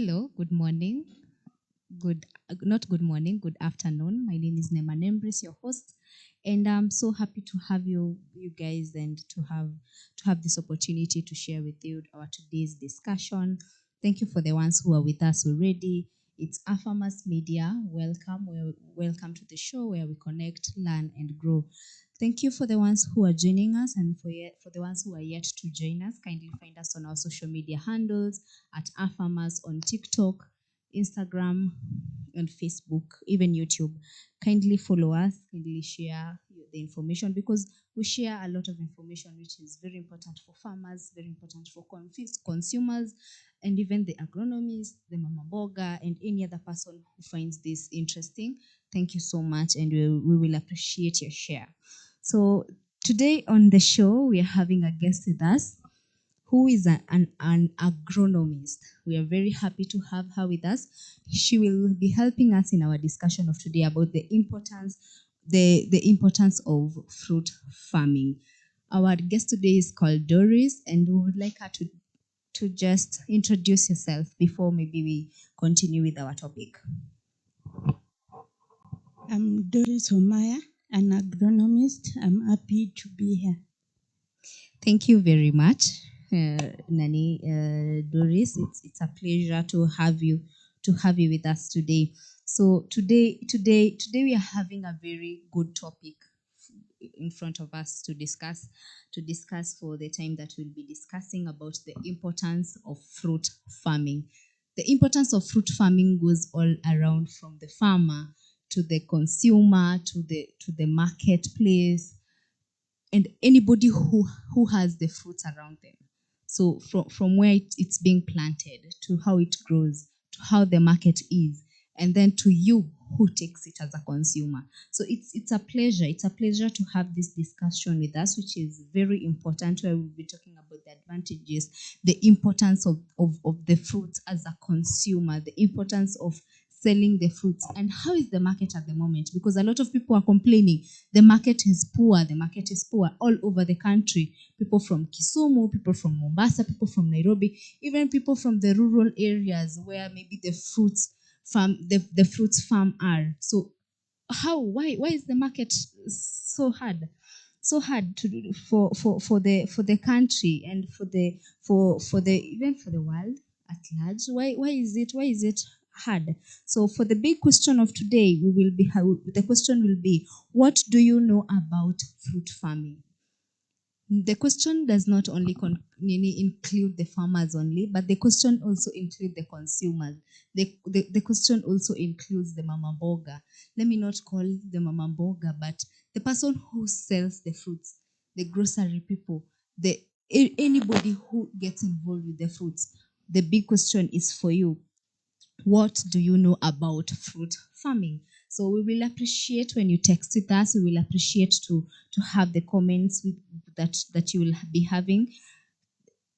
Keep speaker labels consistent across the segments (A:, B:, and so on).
A: Hello, good morning. Good, not good morning, good afternoon. My name is Nema Nembris, your host, and I'm so happy to have you guys, and to have this opportunity to share with you our today's discussion. Thank you for the ones who are with us already. It's Afamas Media. Welcome, welcome to the show where we connect, learn, and grow. Thank you for the ones who are joining us, and for the ones who are yet to join us. Kindly find us on our social media handles at Afamas on TikTok, Instagram, and Facebook, even YouTube. Kindly follow us, kindly share the information, because we share a lot of information which is very important for farmers, very important for consumers, and even the agronomists, the mama boga, and any other person who finds this interesting. Thank you so much, and we will appreciate your share. So, today on the show, we are having a guest with us who is an agronomist. We are very happy to have her with us. She will be helping us in our discussion of today about the importance of fruit farming. Our guest today is called Doris, and we would like her to just introduce yourself before maybe we continue with our topic.
B: I'm Doris Omaya, an agronomist. I'm happy to be here.
A: Thank you very much, Nani Doris. It's a pleasure to have you with us today. So today we are having a very good topic in front of us to discuss for the time that we'll be discussing about the importance of fruit farming. The importance of fruit farming goes all around, from the farmer to the consumer to the marketplace, and anybody who has the fruits around them. So from where it's being planted, to how it grows, to how the market is, and then to you who takes it as a consumer. So it's a pleasure. It's a pleasure to have this discussion with us, which is very important, where we'll be talking about the advantages, the importance of the fruits as a consumer, the importance of selling the fruits, and how is the market at the moment, because a lot of people are complaining the market is poor. The market is poor all over the country. People from Kisumu, people from Mombasa, people from Nairobi, even people from the rural areas where maybe the fruits farm are. So why is the market so hard to do for the country, and for the even for the world at large? Why is it hard? So for the big question of today, the question will be, what do you know about fruit farming? The question does not only include the farmers only, but the question also includes the consumers. The question also includes the mama boga. Let me not call the mama boga, but the person who sells the fruits, the grocery people, anybody who gets involved with the fruits. The big question is for you: what do you know about fruit farming? So we will appreciate when you text with us. We will appreciate to have the comments that you will be having.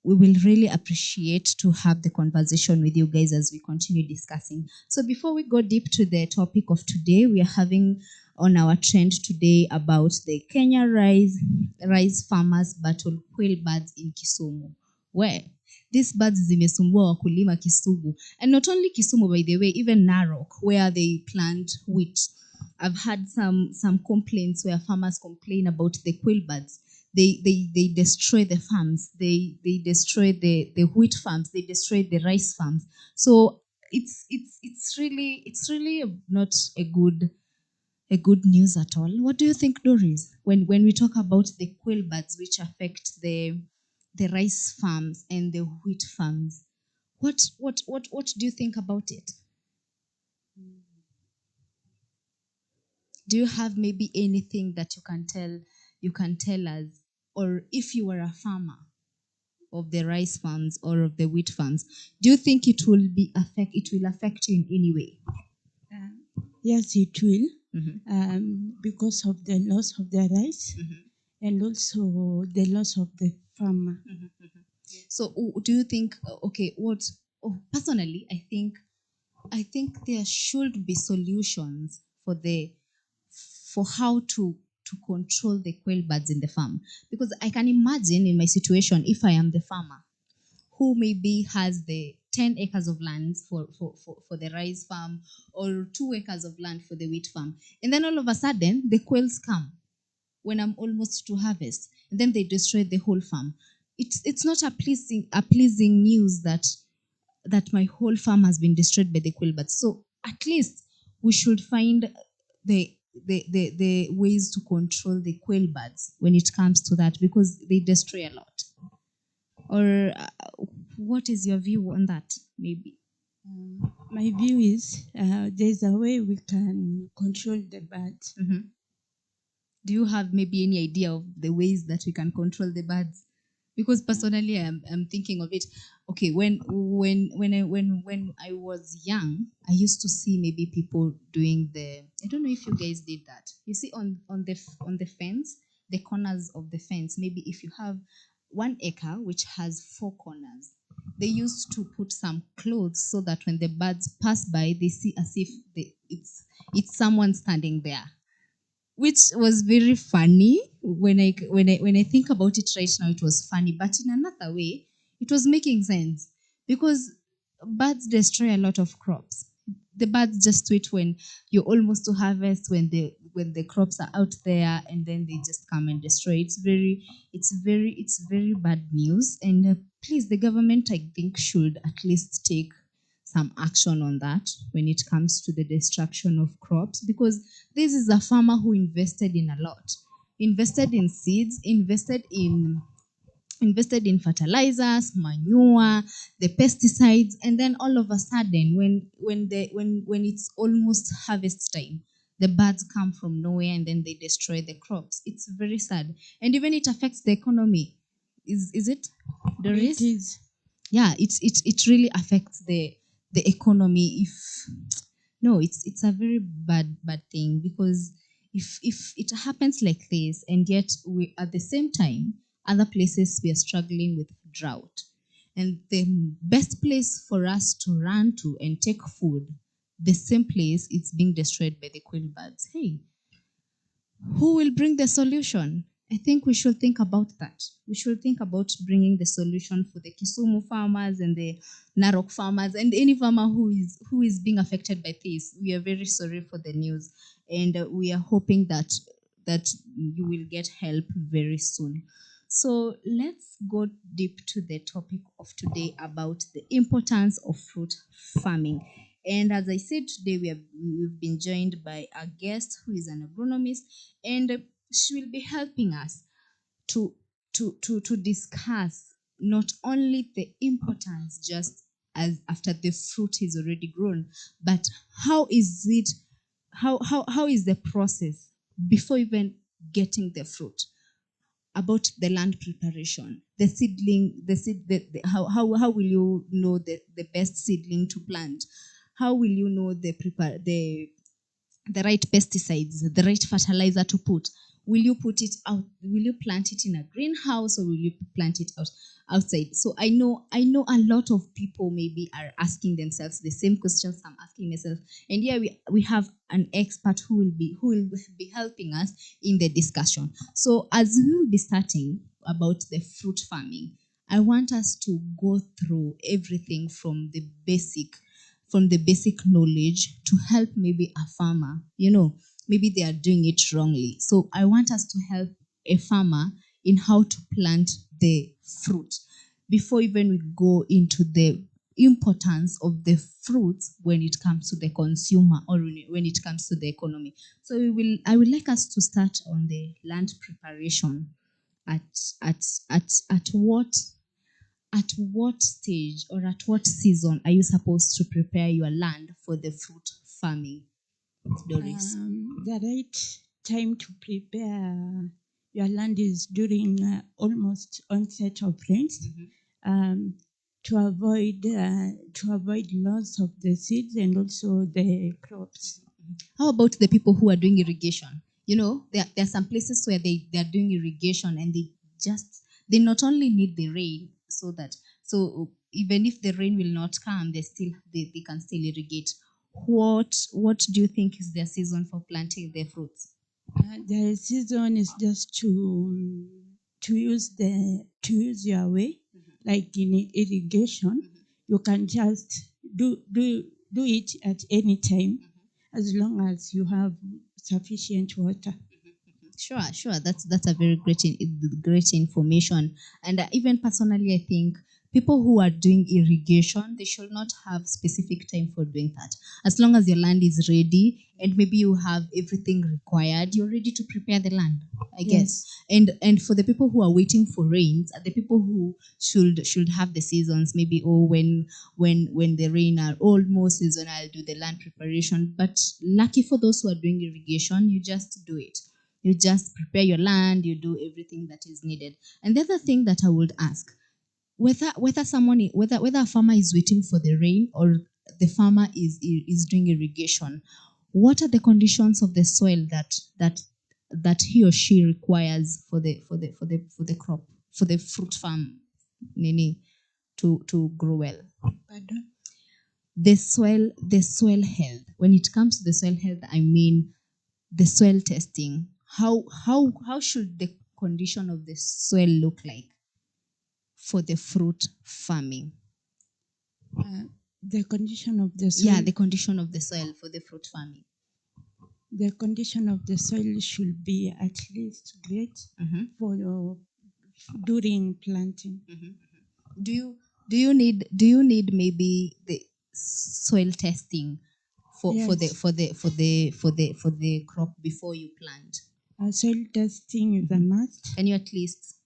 A: We will really appreciate to have the conversation with you guys as we continue discussing. So before we go deep to the topic of today, we are having on our trend today about the Kenya rice farmers battle quail birds in Kisumu. Where these birds zimesumbua wakulima Kisumu, and not only Kisumu, by the way, even Narok, where they plant wheat. I've had some complaints where farmers complain about the quail birds. They destroy the farms. They destroy the wheat farms. They destroy the rice farms. So it's really not a good news at all. What do you think, Doris, when we talk about the quail birds which affect the rice farms and the wheat farms? What do you think about it? Do you have maybe anything that you can tell us, or if you were a farmer of the rice farms or of the wheat farms, do you think it will affect you in any way?
B: Yes, it will,
A: Mm-hmm.
B: because of the loss of the rice and also the loss of the farmer.
A: So do you think, okay, personally, I think there should be solutions for how to control the quail birds in the farm, because I can imagine in my situation, if I am the farmer who maybe has 10 acres of land for the rice farm, or 2 acres of land for the wheat farm. And then all of a sudden, the quails come when I'm almost to harvest, and then they destroy the whole farm. It's not a pleasing news that my whole farm has been destroyed by the quail birds. So at least we should find the ways to control the quail birds when it comes to that, because they destroy a lot. Or what is your view on that? Maybe.
B: My view is there's a way we can control the birds.
A: Mhm. Do you have maybe any idea of the ways that we can control the birds? Because personally, I'm thinking of it. Okay, when I was young, I used to see maybe people doing the. I don't know if you guys did that. You see on the fence, the corners of the fence. Maybe if you have 1 acre which has 4 corners, they used to put some clothes so that when the birds pass by, they see as if it's someone standing there, which was very funny. When I think about it right now, it was funny, but in another way it was making sense, because birds destroy a lot of crops. The birds just wait when you're almost to harvest, when the crops are out there, and then they just come and destroy. It's very bad news. And please, the government, I think, should at least take some action on that when it comes to the destruction of crops, because this is a farmer who invested in a lot, invested in seeds, invested in fertilizers, manure, the pesticides, and then all of a sudden, when it's almost harvest time, the birds come from nowhere and then they destroy the crops. It's very sad, and even it affects the economy. Is it,
B: It
A: Doris?
B: is.
A: Yeah, it really affects the economy. If no, it's a very bad thing, because if it happens like this, and yet we at the same time, other places we are struggling with drought, and the best place for us to run to and take food, the same place it's being destroyed by the quail birds. Hey, who will bring the solution? I think we should think about that. We should think about bringing the solution for the Kisumu farmers and the Narok farmers and any farmer who is being affected by this. We are very sorry for the news, and we are hoping that you will get help very soon. So let's go deep to the topic of today about the importance of fruit farming. And as I said, today we've been joined by a guest who is an agronomist, and she will be helping us to to discuss not only the importance just as after the fruit is already grown, but how is it how is the process before even getting the fruit, about the land preparation, the seedling, the seed, how will you know the best seedling to plant? How will you know the right pesticides, the right fertilizer to put? Will you put it out? Will you plant it in a greenhouse, or will you plant it outside? So I know a lot of people maybe are asking themselves the same questions I'm asking myself. And here we have an expert who will be helping us in the discussion. So as we will be starting about the fruit farming, I want us to go through everything from the basic knowledge to help maybe a farmer, maybe they are doing it wrongly. So I want us to help a farmer in how to plant the fruit before even we go into the importance of the fruits when it comes to the consumer, or when it comes to the economy. So I would like us to start on the land preparation. At at at what stage or at what season are you supposed to prepare your land for the fruit farming, Doris?
B: The right time to prepare your land is during almost onset of rains, um, to avoid loss of the seeds and also the crops.
A: How about the people who are doing irrigation? There are some places where they are doing irrigation, and they not only need the rain, so even if the rain will not come, they can still irrigate. What do you think is their season for planting their fruits?
B: The season is just to use your way, like in irrigation. you can just do it at any time, as long as you have sufficient water.
A: Sure. That's a very great information. And even personally, I think people who are doing irrigation, they should not have specific time for doing that. As long as your land is ready and maybe you have everything required, you're ready to prepare the land, I guess. And for the people who are waiting for rains, are the people who should have the seasons, maybe when the rain are almost seasonal, do the land preparation. But lucky for those who are doing irrigation, you just do it. You just prepare your land, you do everything that is needed. And the other thing that I would ask, whether a farmer is waiting for the rain or the farmer is doing irrigation, what are the conditions of the soil that he or she requires for the crop, for the fruit farm, nini, to grow well?
B: Pardon?
A: The soil health. When it comes to the soil health, I mean the soil testing. How should the condition of the soil look like for the fruit farming?
B: The condition of the soil.
A: Yeah, the condition of the soil for the fruit farming.
B: The condition of the soil should be at least great for during planting.
A: Do you need maybe the soil testing for
B: Yes.
A: the crop before you plant?
B: Soil testing is a must.
A: Can you at least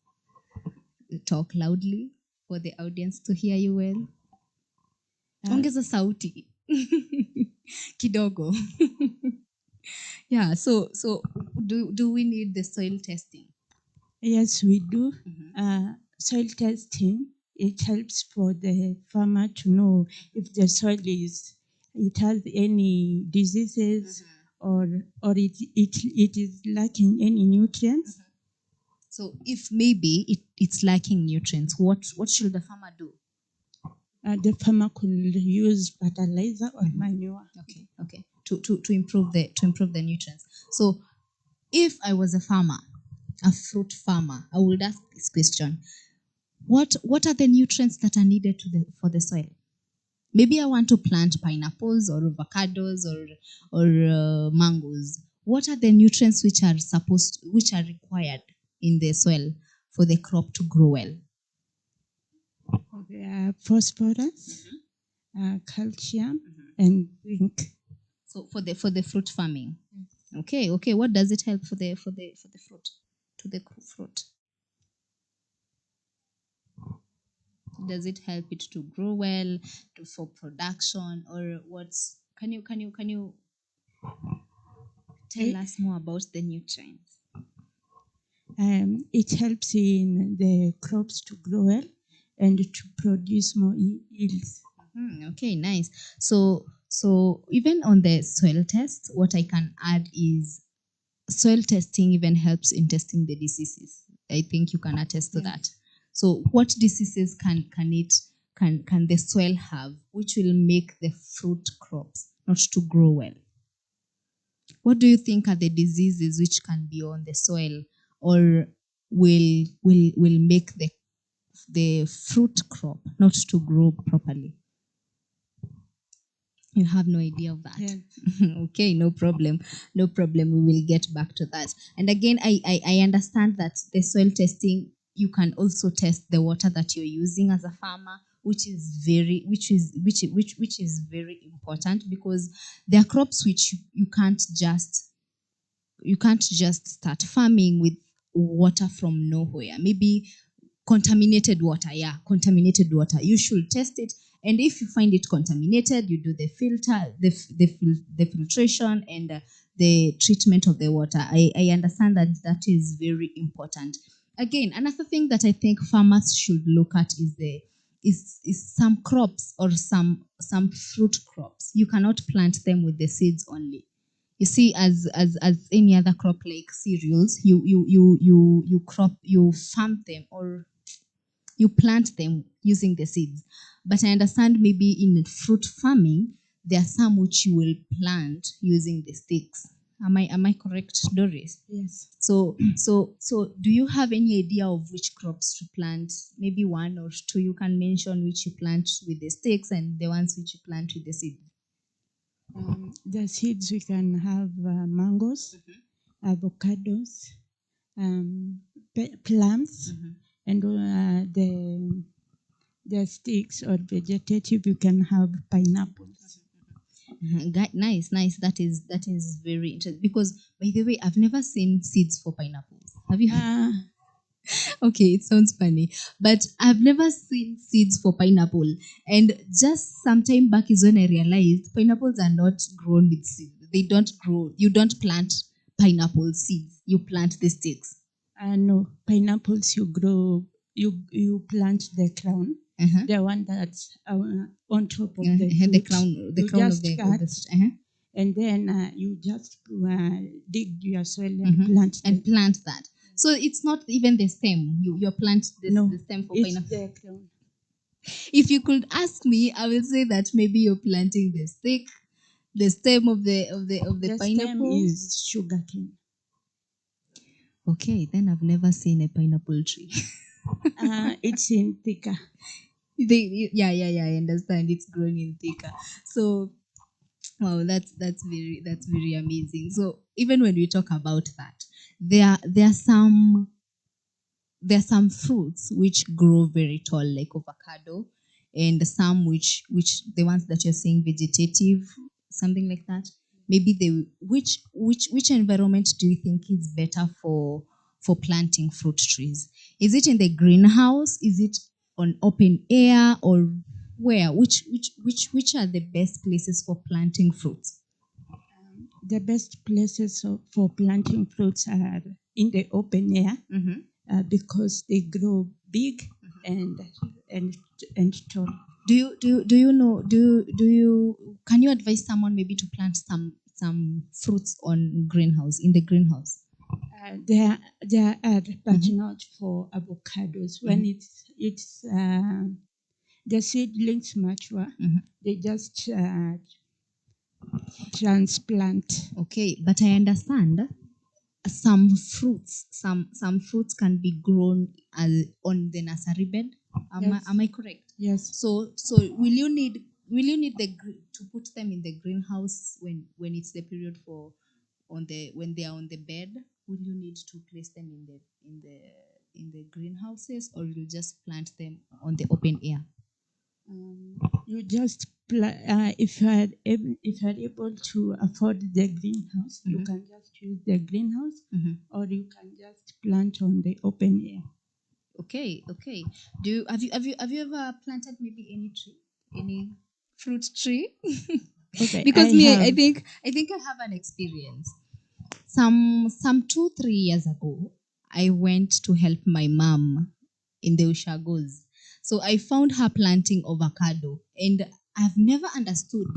A: talk loudly for the audience to hear you well? Ongeza sauti kidogo. Yeah, so do we need the soil testing?
B: Yes, we do. Soil testing, it helps for the farmer to know if the soil it has any diseases or it is lacking any nutrients.
A: So if maybe it's lacking nutrients, what should the farmer do?
B: The farmer could use fertilizer or manure.
A: Okay. To improve the nutrients. So if I was a farmer, a fruit farmer, I would ask this question: What are the nutrients that are needed for the soil? Maybe I want to plant pineapples or avocados or mangoes. What are the nutrients which are required in the soil for the crop to grow well?
B: There are phosphorus, calcium, and zinc.
A: So for the fruit farming. Okay. What does it help for the fruit? To the fruit. Does it help it to grow well, for production, or what's? Can you tell us more about the nutrients?
B: It helps in the crops to grow well and to produce more yields.
A: Okay, nice. So even on the soil test, what I can add is soil testing even helps in testing the diseases. I think you can attest to that. So what diseases can the soil have, which will make the fruit crops not to grow well? What do you think are the diseases which can be on the soil or will make the fruit crop not to grow properly? You have no idea of that.
B: Yeah.
A: Okay, no problem. We will get back to that. And again, I understand that the soil testing, you can also test the water that you're using as a farmer, which is very important, because there are crops which you can't just start farming with water from nowhere. Maybe contaminated water. You should test it, and if you find it contaminated, you do the filtration and the treatment of the water. I understand that is very important. Again, another thing that I think farmers should look at is some crops or some fruit crops. You cannot plant them with the seeds only. You see, as any other crop like cereals, you farm them or you plant them using the seeds. But I understand maybe in fruit farming, there are some which you will plant using the sticks. Am I correct, Doris?
B: Yes.
A: So do you have any idea of which crops to plant? Maybe one or two you can mention which you plant with the sticks and the ones which you plant with the seeds.
B: The seeds we can have mangoes, avocados, plums, and the sticks or vegetative you can have pineapples.
A: Nice. That is very interesting because, by the way, I've never seen seeds for pineapples. Have you? Okay, it sounds funny, but I've never seen seeds for pineapple. And just some time back is when I realized pineapples are not grown with seeds. They don't grow. You don't plant pineapple seeds. You plant the sticks.
B: No, pineapples you grow, you plant the crown, the one that's on top of the
A: The
B: fruit.
A: crown, the
B: You
A: crown of
B: just
A: the.
B: cut,
A: Uh-huh.
B: and then you just dig your soil and plant
A: And plant that. So it's not even the stem. You plant the stem for
B: it's
A: pineapple.
B: the crown.
A: If you could ask me, I will say that maybe you're planting the stick, the stem of the
B: The
A: pineapple.
B: stem is sugarcane.
A: Okay, then I've never seen a pineapple tree.
B: It's in Thika.
A: Yeah. I understand. It's grown in Thika. So, wow, that's very amazing. So even when we talk about that, there are some fruits which grow very tall, like avocado, and some which the ones that you're saying vegetative, something like that. Maybe they which environment do you think is better for planting fruit trees? Is it in the greenhouse? Is it on open air, or where? Which are the best places for planting fruits?
B: The best places for planting fruits are in the open air because they grow big and tall.
A: Do you know do you can you advise someone maybe to plant some fruits on greenhouse in the greenhouse?
B: There are, but not for avocados. When it's the seedlings mature, they just transplant.
A: Okay, but I understand some fruits can be grown on the nursery bed. Am I correct?
B: Yes.
A: So will you need to put them in the greenhouse when it's the period for when they are on the bed? Will you need to place them in the greenhouses, or you'll just plant them on the open air?
B: You just if you are able to afford the greenhouse, you can just use the greenhouse, or you can just plant on the open air.
A: Okay. Have you ever planted maybe any fruit tree?
B: Okay,
A: Because I think I have an experience. Some 2-3 years ago, I went to help my mom in the Ushagos. So I found her planting avocado, and I've never understood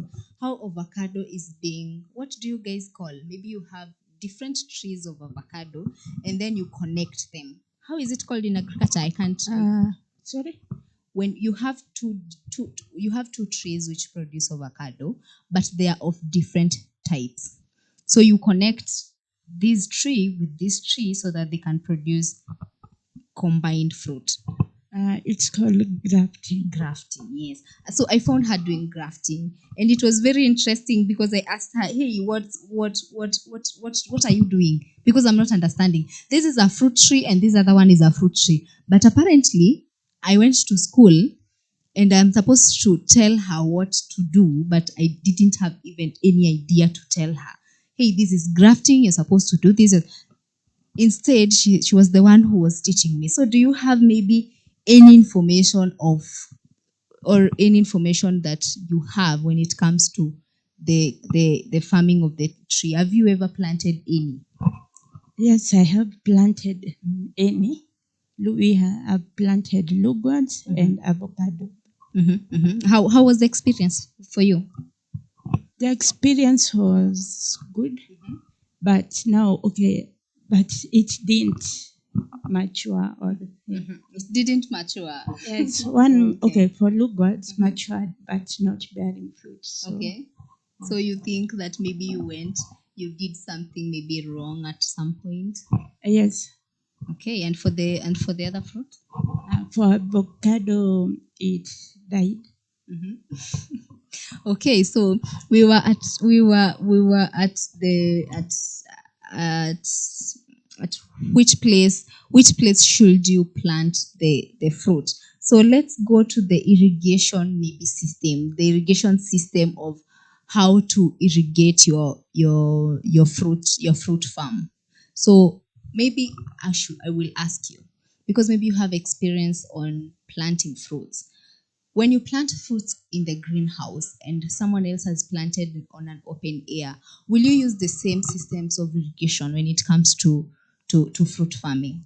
A: how avocado is being. What do you guys call? Maybe you have different trees of avocado, and then you connect them. How is it called in agriculture? I can't.
B: Sorry.
A: When you have two trees which produce avocado, but they are of different types. So you connect this tree with this tree so that they can produce combined fruit.
B: It's called grafting.
A: Grafting, yes. So I found her doing grafting, and it was very interesting because I asked her, "Hey, what are you doing?" Because I'm not understanding. This is a fruit tree, and this other one is a fruit tree. But apparently, I went to school, and I'm supposed to tell her what to do, but I didn't have even any idea to tell her, "Hey, this is grafting. You're supposed to do this." Instead, she was the one who was teaching me. So, do you have maybe any information that you have when it comes to the farming of the tree? Have you ever planted any?
B: Yes, I have planted any. We have planted lugwards and avocado.
A: How was the experience for you?
B: The experience was good, but but it didn't mature.
A: It didn't mature.
B: Yes, one for lugwards matured, but not bearing fruit. So.
A: Okay. So you think that maybe you went you did something maybe wrong at some point.
B: Yes.
A: Okay, and for the other fruit?
B: For avocado, it died.
A: Okay, so we were at the at which place should you plant the fruit? So let's go to the irrigation maybe system, the irrigation system of how to irrigate your fruit farm. So maybe I will ask you, because maybe you have experience on planting fruits. When you plant fruits in the greenhouse and someone else has planted on an open air, will you use the same systems of irrigation when it comes to fruit farming?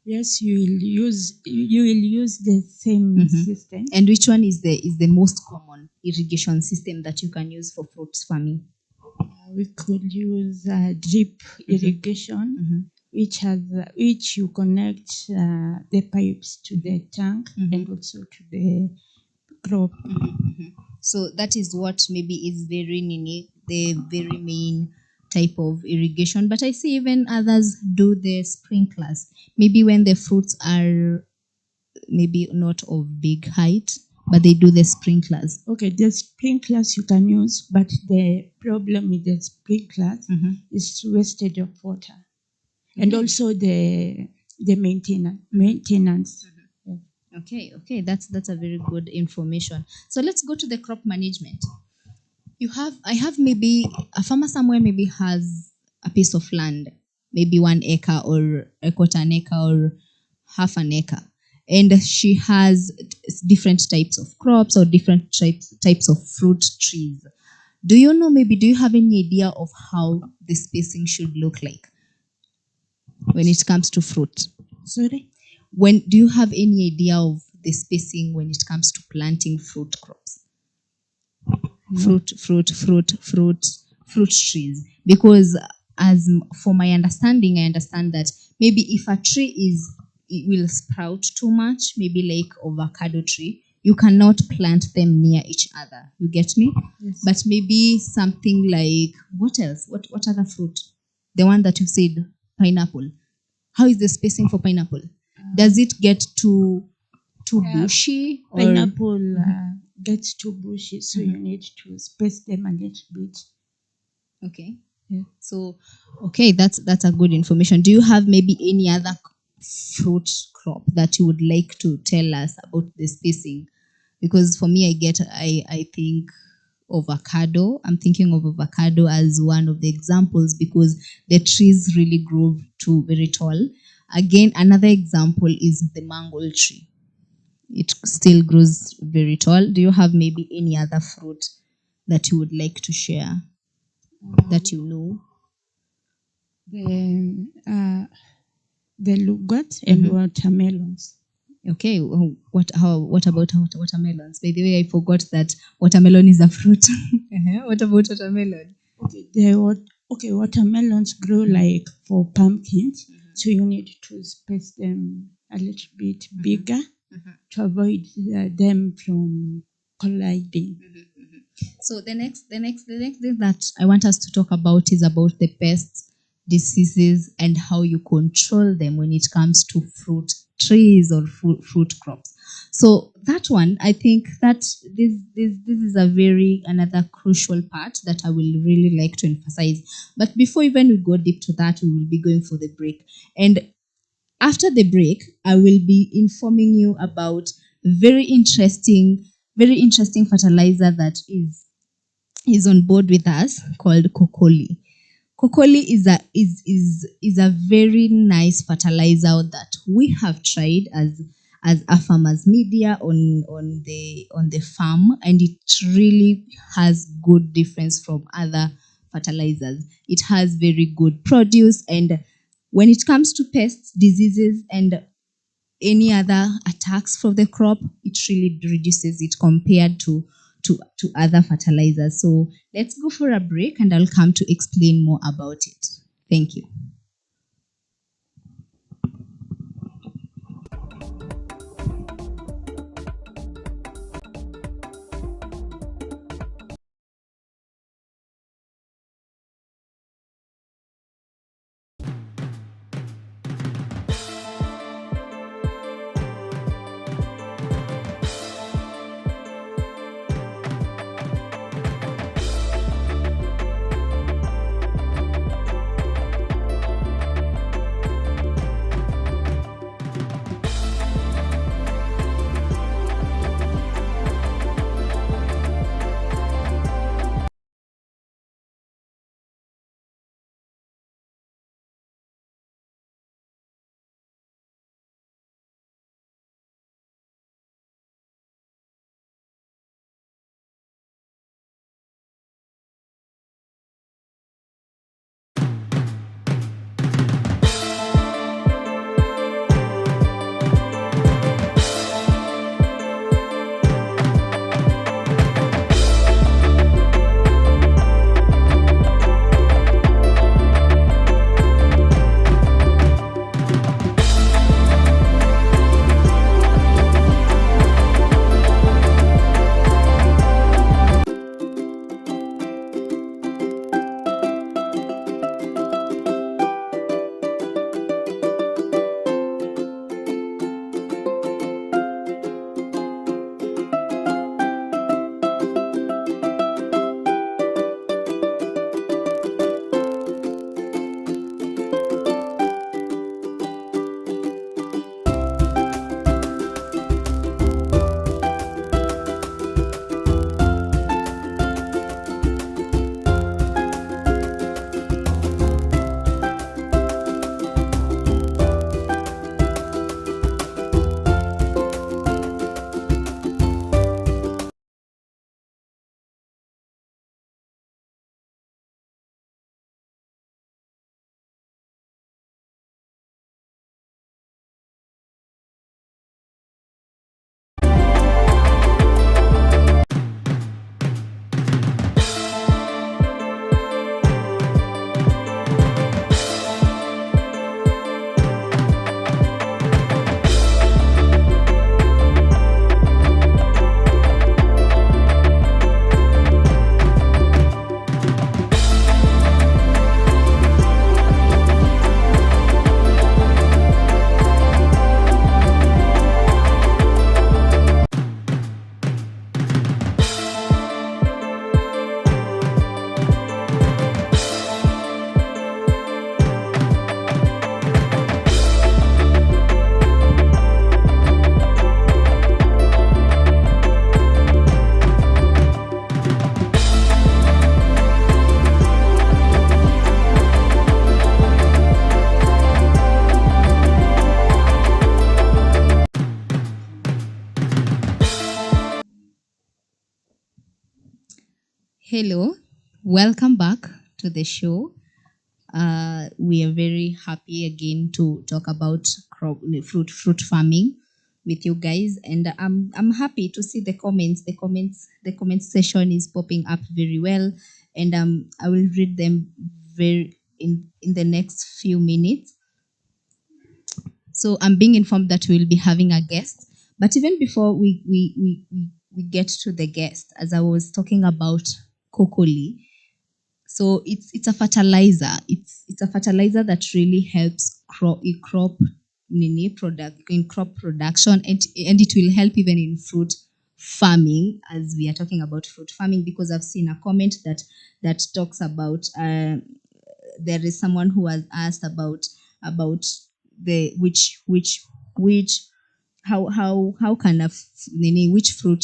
B: Yes, you will use the same system.
A: And which one is the most common irrigation system that you can use for fruit farming?
B: We could use drip irrigation, which you connect the pipes to the tank and also to the crop.
A: So that is what maybe is very unique, the very main type of irrigation. But I see even others do the sprinklers. Maybe when the fruits are maybe not of big height, but they do the sprinklers.
B: Okay, the sprinklers you can use, but the problem with the sprinklers is wastage of water, and also the maintenance. Yeah.
A: Okay, that's a very good information. So let's go to the crop management. I have maybe a farmer somewhere maybe has a piece of land, maybe 1 acre or a quarter an acre or half an acre, and she has different types of crops or different types of fruit trees. Do you have any idea of how the spacing should look like when it comes to fruit?
B: Sorry.
A: When do you have any idea of the spacing when it comes to planting fruit crops? Fruit trees. Because for my understanding, I understand that maybe if a tree it will sprout too much, maybe like avocado tree, you cannot plant them near each other. You get me?
B: Yes.
A: But maybe something like, what else? What other fruit? The one that you said, pineapple. How is the spacing for pineapple? Does it get too bushy? Or
B: Pineapple gets too bushy, so you need to space them a little bit.
A: okay.
B: Yeah.
A: So okay, that's a good information. Do you have maybe any other fruit crop that you would like to tell us about the spacing? Because for me, I think avocado. I'm thinking of avocado as one of the examples because the trees really grow to very tall. Again, another example is the mango tree. It still grows very tall. Do you have maybe any other fruit that you would like to share that you know?
B: The lugat and watermelons.
A: Okay, what about watermelons? By the way, I forgot that watermelon is a fruit. What about watermelon?
B: Okay, watermelons grow like for pumpkins, so you need to space them a little bit bigger to avoid them from colliding.
A: So the next thing that I want us to talk about is about the pests, diseases, and how you control them when it comes to fruit trees or fruit crops. So that one, I think that this is a very another crucial part that I will really like to emphasize. But before even we go deep to that, we will be going for the break. And after the break, I will be informing you about very interesting fertilizer that is on board with us called Kokoli. Kokoli is a very nice fertilizer that we have tried as a farmers media on the farm, and it really has good difference from other fertilizers. It has very good produce, and when it comes to pests, diseases, and any other attacks from the crop, it really reduces it compared to other fertilizers. So let's go for a break and I'll come to explain more about it. Thank you. Hello, welcome back to the show. We are very happy again to talk about fruit farming with you guys, and I'm happy to see the comments. The comments session is popping up very well, and I will read them very in the next few minutes. So I'm being informed that we'll be having a guest. But even before we get to the guest, as I was talking about Kokoli, so it's a fertilizer. It's a fertilizer that really helps crop nini product in crop production, and it will help even in fruit farming, as we are talking about fruit farming, because I've seen a comment that talks about there is someone who has asked about the which how can which fruit,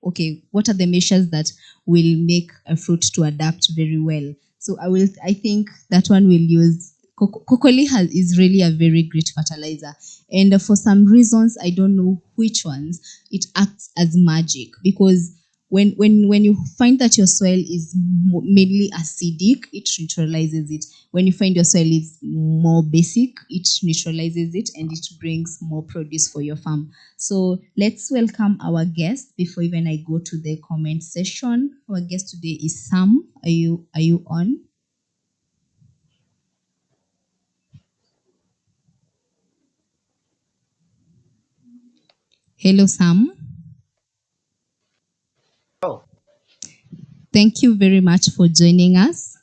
A: okay, what are the measures that will make a fruit to adapt very well. So I think that one will use Kokoli is really a very great fertilizer, and for some reasons I don't know which ones, it acts as magic, because when you find that your soil is mainly acidic, it neutralizes it. When you find your soil is more basic, it neutralizes it, and it brings more produce for your farm. So let's welcome our guest before even I go to the comment session. Our guest today is Sam. Are you on? Hello, Sam.
C: Oh,
A: Thank you very much for joining us.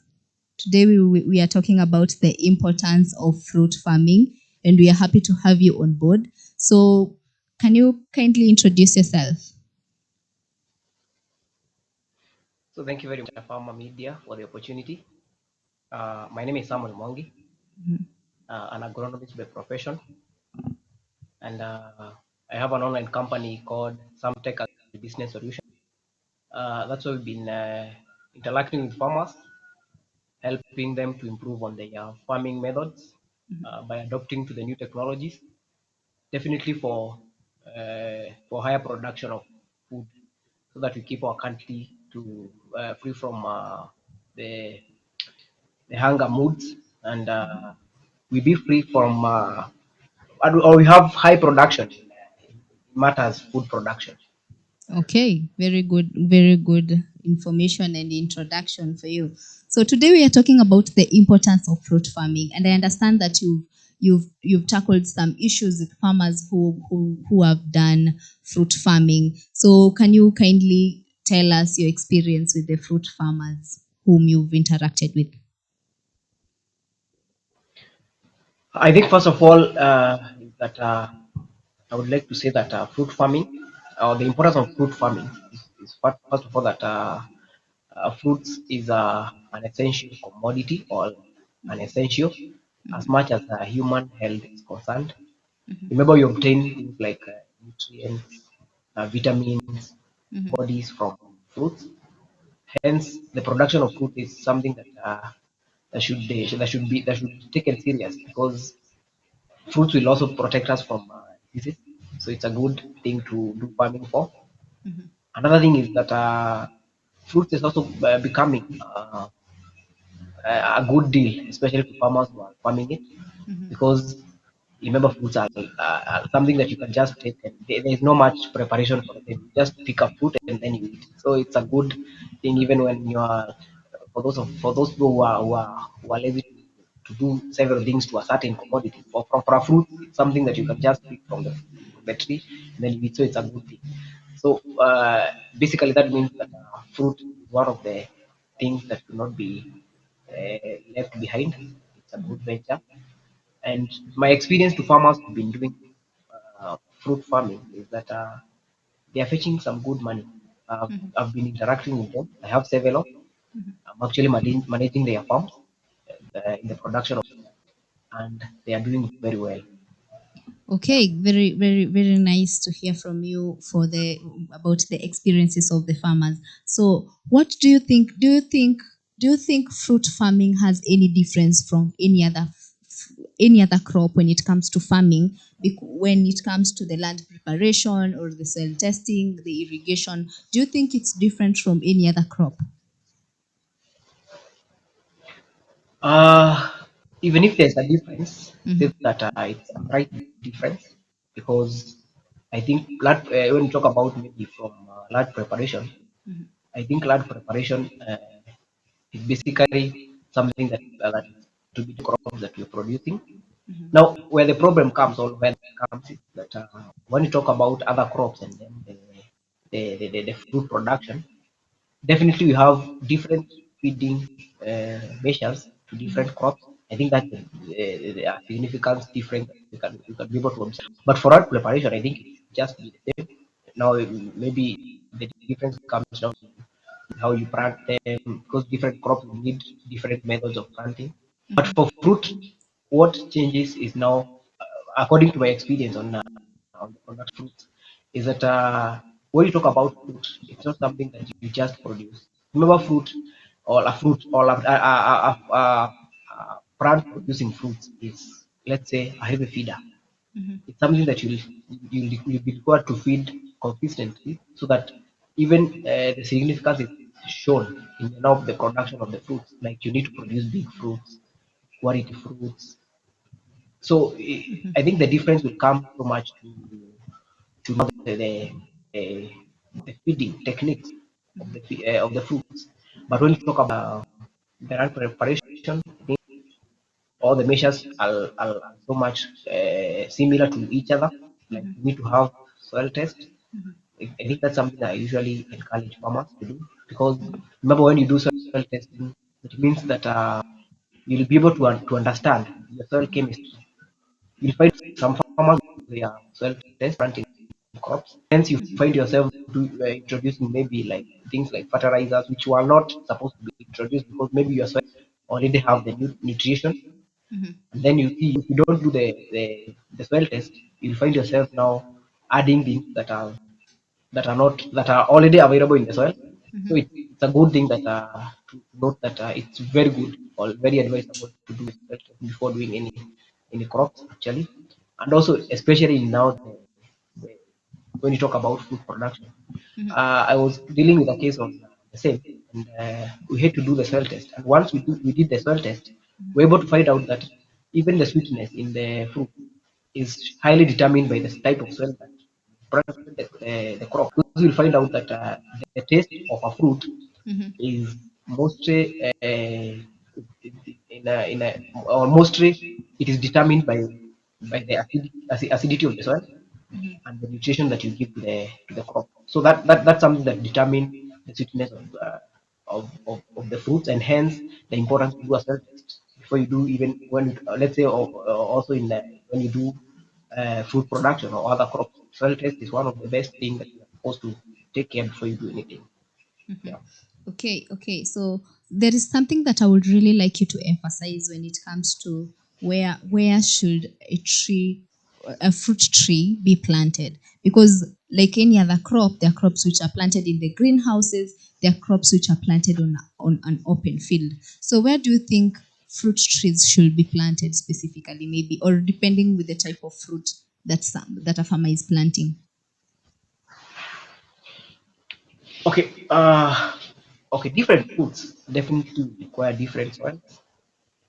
A: Today we are talking about the importance of fruit farming, and we are happy to have you on board. So can you kindly introduce yourself?
C: so thank you very much, Farmer Media, for the opportunity. My name is Samuel Mwangi, an agronomist by profession, and I have an online company called Samtech Business Solution. That's why we've been interacting with farmers, helping them to improve on their farming methods by adopting to the new technologies. Definitely for higher production of food, so that we keep our country to free from the the hunger moods, and we be free from or we have high production in matters food production.
A: Okay, very good information and introduction for you. So today we are talking about the importance of fruit farming, and I understand that you've tackled some issues with farmers who have done fruit farming. So can you kindly tell us your experience with the fruit farmers whom you've interacted with?
C: I think first of all is that I would like to say that fruit farming, or the importance of fruit farming, is first of all that fruits is an essential commodity, or an essential as much as human health is concerned. Remember, you obtain things like nutrients, vitamins, bodies from fruits. Hence, the production of fruit is something that that should be taken serious, because fruits will also protect us from diseases. So it's a good thing to do farming for. Another thing is that fruits is also becoming a good deal, especially to farmers who are farming it, because remember, fruits are something that you can just take, and there is no much preparation for them. You just pick up fruit and then you eat. So it's a good thing, even when you are for those people who are lazy to do several things to a certain commodity. For a fruit, it's something that you can just pick from the tree and then you eat. So it's a good thing. So basically, that means that fruit is one of the things that should not be left behind. It's a good venture. And my experience to farmers who've been doing fruit farming is that they are fetching some good money. I've been interacting with them. I have several. I'm actually managing their farms in the production of, and they are doing very well.
A: Okay, very nice to hear from you for the about the experiences of the farmers. So, what do you think? Do you think fruit farming has any difference from any other crop when it comes to farming? When it comes to the land preparation or the soil testing, the irrigation, do you think it's different from any other crop?
C: Uh, Even if there's a difference,
A: Mhm.
C: say that it's a right difference, because I think when you talk about maybe from land preparation, I think land preparation is basically something that is to be the crops that we're producing. Now, where the problem comes, or where it comes, is that when you talk about other crops and then the food production, definitely we have different feeding measures to different crops. I think that the significance difference that you can be able to observe. But for art preparation, I think it should just be the same. Now maybe the difference comes down to how you plant them, because different crops need different methods of planting. But for fruit, what changes is now, according to my experience on that fruit, is that when you talk about fruit, it's not something that you just produce. Remember, fruit or a plant producing fruits is, let's say, a heavy feeder. It's something that you'll be required to feed consistently, so that even the significance is shown in now the production of the fruits. Like you need to produce big fruits, quality fruits. So I think the difference will come so much to know the, the feeding techniques of the fruits. But when you talk about the land preparation, I think all the measures are so much similar to each other. Like you need to have soil test. I think that's something that I usually encourage farmers to do, because remember, when you do soil testing, it means that you'll be able to understand the soil chemistry. You'll find some farmers do their soil test planting crops. Hence, you find yourself introducing maybe like things like fertilizers, which were not supposed to be introduced, because maybe your soil already have the nutrition. And then you see, if you don't do the soil test, you'll find yourself now adding things that are already available in the soil. So it's a good thing that to note that it's very good or very advisable to do soil test before doing any crops actually. And also especially now the when you talk about food production. I was dealing with a case of the same, and we had to do the soil test. And once we did the soil test, we were able to find out that even the sweetness in the fruit is highly determined by the type of soil that planted the crop. Because you'll find out that the taste of a fruit is mostly or mostly it is determined by the acidity of the soil and the nutrition that you give to the crop. So that's something that determines the sweetness of the fruits, and hence the importance to do a soil test before you do, even when let's say also in the, when you do food production or other crops. Soil test is one of the best things that you're supposed to take care before you do anything. Yeah.
A: Okay, okay. So there is something that I would really like you to emphasize when it comes to where should a fruit tree be planted? Because like any other crop, there are crops which are planted in the greenhouses, there are crops which are planted on an open field. So where do you think fruit trees should be planted specifically, maybe, or depending with the type of fruit that a farmer is planting?
C: Okay. Okay. Different foods definitely require different soils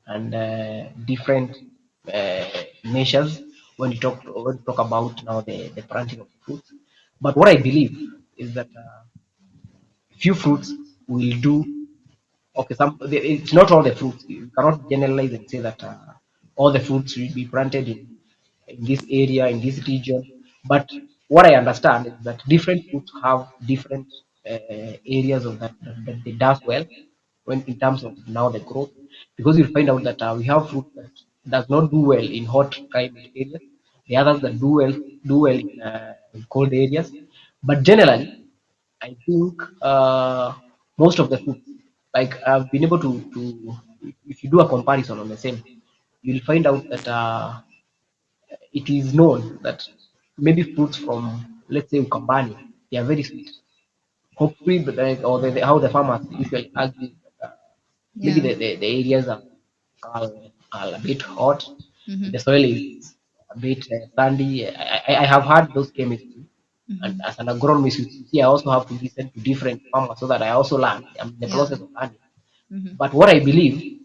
C: and different uh, measures when you talk about now the planting of fruits. But what I believe is that few fruits will do. Okay, it's not all the fruits. You cannot generalize and say that all the fruits will be planted in this area, in this region. But what I understand is that different fruits have different areas of that they does well when in terms of now the growth, because you'll find out that we have fruit that does not do well in hot climate areas, the others that do well in cold areas. But generally, I think most of the food, like I've been able to, if you do a comparison on the same, you'll find out that it is known that maybe fruits from, let's say, Ukambani, they are very sweet. Hopefully, but or how the farmers usually argue that maybe
A: Yeah.
C: the areas are a bit hot,
A: Mm-hmm.
C: the soil is a bit sandy. I have had those chemistry. And as an agronomist, you see, I also have to listen to different farmers so that I also learn. I'm in the
A: Yeah.
C: process of learning.
A: Mm-hmm.
C: But what I believe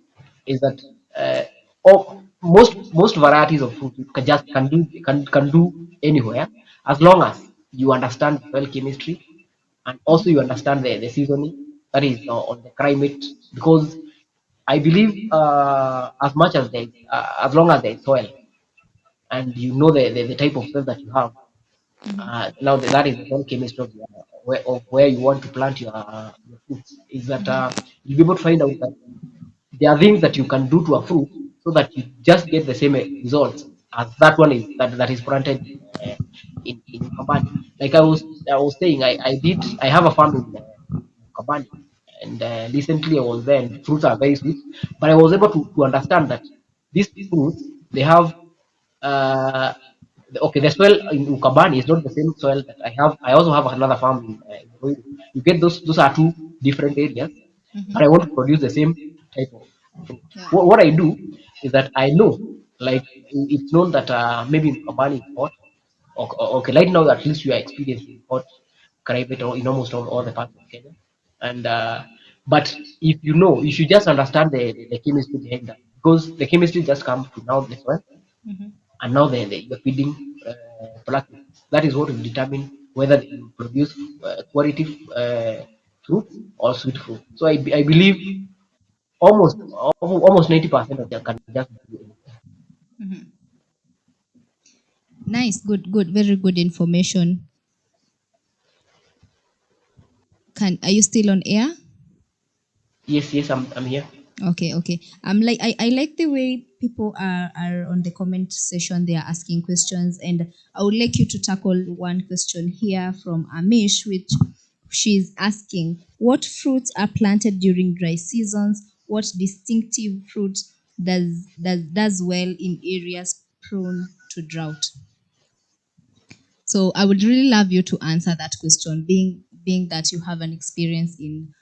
C: is that most varieties of fruit you can do anywhere, as long as you understand soil chemistry, and also you understand the seasoning, that is on the climate. Because I believe as much as as long as there is soil, and you know the type of soil that you have, now that is the soil chemistry of, of where you want to plant your fruits, is that you'll be able to find out that there are things that you can do to a fruit so that you just get the same results as that one is that is planted in Kabani. Like I was saying, I have a farm in Kabani, and recently I was there, and fruits are very sweet. But I was able to understand that these fruits, they have uh, okay, the soil in Ukabani is not the same soil that I have. I also have another farm in Ruiru. You get those are two different areas, but I want to produce the same type of fruit.
A: Yeah.
C: What I do is that I know, like it's known that maybe in Ukabani is hot. Okay, right now at least you are experiencing hot climate in almost all the parts of Kenya. And but if you know, you should just understand the chemistry behind that, because the chemistry just comes to now the soil, and now the feeding practice. That is what will determine whether you produce quality fruit or sweet fruit. So I believe almost 90% of them can just do it.
A: Nice, good, very good information. Are you still on air?
C: Yes, I'm here.
A: Okay. I like the way people are on the comment section. They are asking questions, and I would like you to tackle one question here from Amish, which she's asking: what fruits are planted during dry seasons? What distinctive fruit does well in areas prone to drought? So I would really love you to answer that question, being that you have an experience in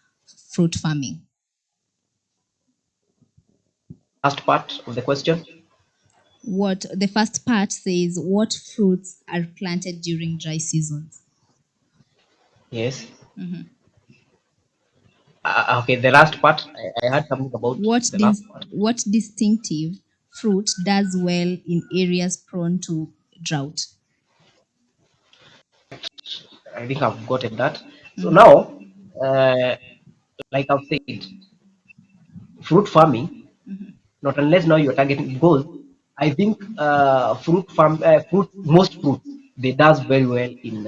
A: fruit farming.
C: Last part of the question.
A: What the first part says, what fruits are planted during dry seasons?
C: Yes. Okay, the last part. I had something about
A: What
C: the last part.
A: what distinctive fruit does well in areas prone to drought?
C: I think I've gotten that. So now, uh, like I've said, fruit farming, not unless now you're targeting goals. I think most fruits they does very well in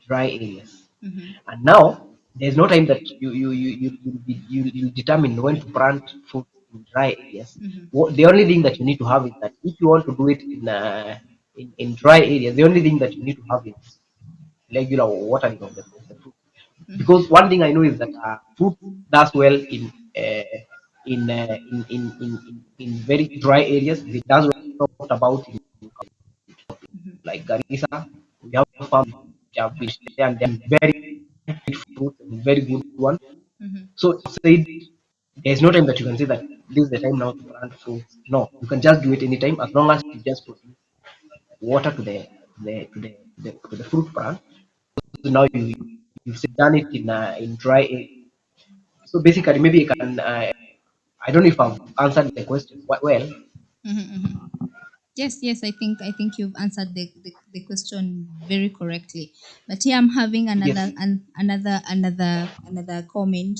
C: dry areas. And now there's no time that you determine when to plant fruit in dry areas. The only thing that you need to have is that if you want to do it in dry areas, the only thing that you need to have is regular watering of the fruit. Because one thing I know is that fruit does well in very dry areas. It does well talked about in like Garissa. We have farms which have been there, and they're very good fruit and very good one. So said there's no time that you can say that this is the time now to plant fruits. No, you can just do it anytime as long as you just put water to the fruit plant. So now you've done it in dry area. So basically, maybe I can. I don't know if I've answered the question quite well.
A: Yes. I think you've answered the question very correctly. But here I'm having
C: Yes.
A: another comment,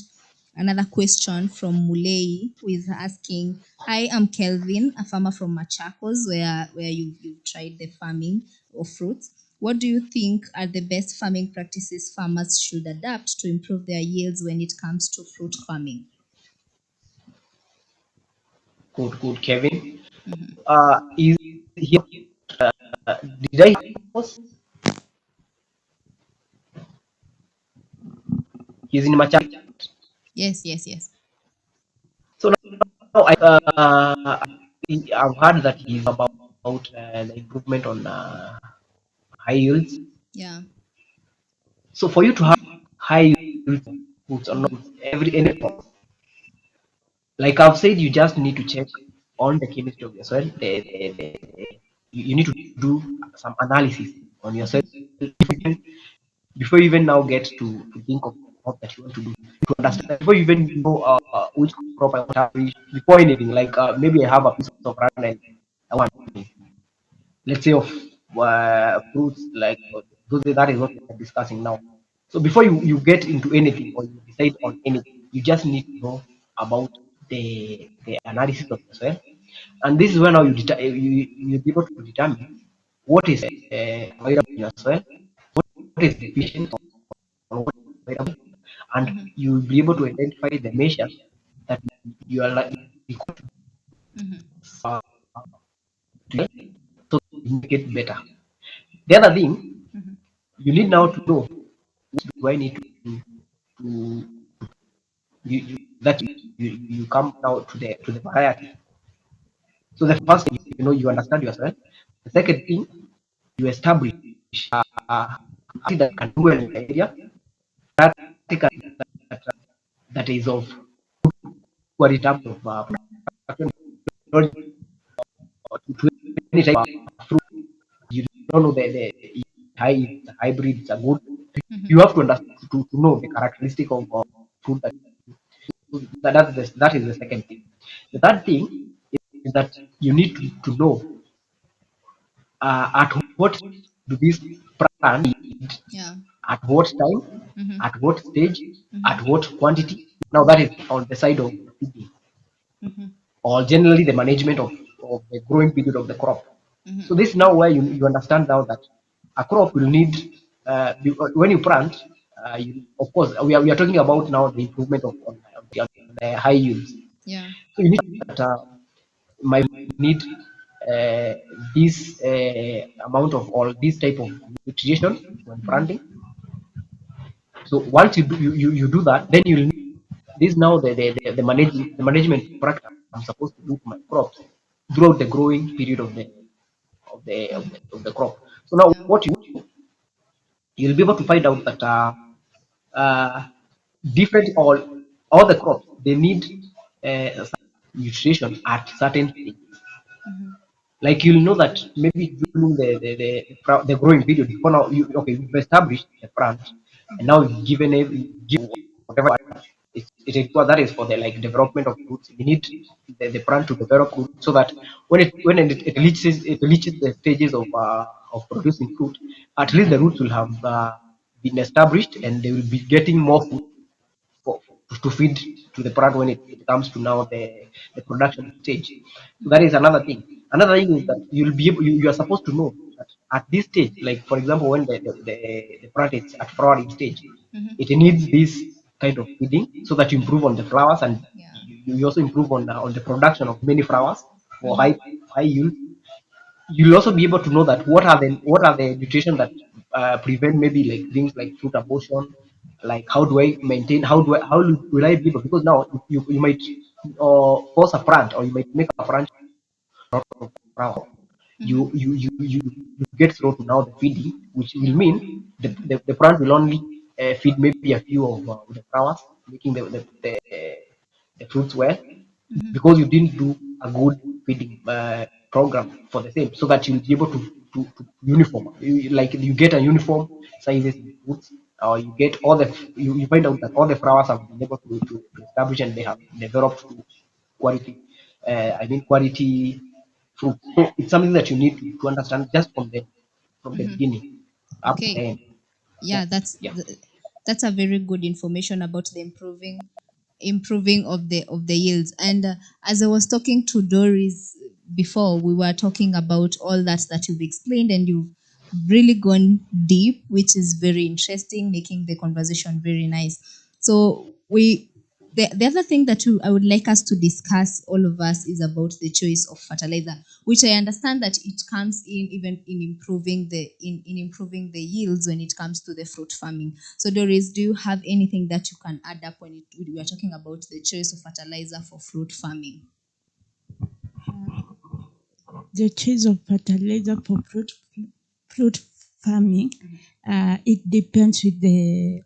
A: another question from Mulei, who is asking, "Hi, I'm Kelvin, a farmer from Machakos, where you've tried the farming of fruits. What do you think are the best farming practices farmers should adapt to improve their yields when it comes to fruit farming?"
C: Good, Kevin. Is here? Did I? He's in Machar.
A: Yes.
C: So now I've heard that he's about the improvement on high yields.
A: Yeah.
C: So for you to have high yields of foods or not any like I've said, you just need to check on the chemistry of your soil. You need to do some analysis on your soil before you even now get to think of crop that you want to do. To understand that before you even know which crop I want to have, before anything, like maybe I have a piece of land and I want, let's say, of fruits, like that is what we're discussing now. So before you get into anything or you decide on anything, you just need to know about the analysis of the soil, and this is when now you'll be able to determine what is available in your soil, what is deficient, or what is available, and you'll be able to identify the measures that you are likely uh, to take to make it better. The other thing, you need now to know, do I need to that you come now to the variety. So the first thing, you understand yourself. The second thing, you establish that can do well in the area, that that is of what in terms of production, not to any type of fruit. You don't know the hybrids are good. You have to understand to know the characteristic of fruit that is the second thing. The third thing is that you need to know at what do these plants need,
A: Yeah.
C: at what time,
A: Mm-hmm.
C: at what stage, at
A: Mm-hmm.
C: what quantity. Now that is on the side of feeding,
A: Mm-hmm.
C: or generally the management of the growing period of the crop. So this is now where you understand now that a crop will need, when you plant, of course we are talking about now the improvement on the high yields.
A: Yeah.
C: So you need that might need uh, this amount of all this type of nutrition when planting. So once you do that, then you'll need this now the management practice I'm supposed to do to my crops throughout the growing period of the crop. So now
A: Yeah.
C: what you'll be able to find out that uh, different all the crops they need nutrition at certain stages. Like you'll know that maybe during the growing period, before now you've established the plant, and now you've given give whatever it requires, that is for the like development of fruits. You need the plant to develop fruit so that when it reaches the stages of producing fruit, at least the roots will have been established and they will be getting more food for, to feed to the plant when it comes to now the production stage. So that is another thing. Another thing is that you are supposed to know that at this stage, like for example, when the plant is at flowering stage, it needs this kind of feeding so that you improve on the flowers, and
A: Yeah.
C: you also improve on the production of many flowers for high yield. You'll also be able to know that what are the nutrition that prevent maybe like things like fruit abortion. Like how do I maintain, will I be able, because now you might force a plant, or you might make a branch flower. You get through to now the feeding, which will
A: Yeah.
C: mean the plant will only feed maybe a few of the flowers, making the fruits well, because you didn't do a good feeding program for the same, so that you'll be able to uniform, like you get a uniform sizes in fruits, or you get you find out that all the flowers have been able to establish, and they have developed to quality, quality fruit. So it's something that you need to understand just from the beginning up to the
A: Okay.
C: end.
A: Yeah,
C: Yeah.
A: that's a very good information about the improving of the yields. And as I was talking to Doris before, we were talking about all that you've explained, and you've really gone deep, which is very interesting, making the conversation very nice. So the other thing that I would like us to discuss, all of us, is about the choice of fertilizer, which I understand that it comes in even in improving in improving the yields when it comes to the fruit farming. So Doris, do you have anything that you can add up when we are talking about the choice of fertilizer for fruit farming?
B: The choice of fertilizer for fruit farming, it depends with the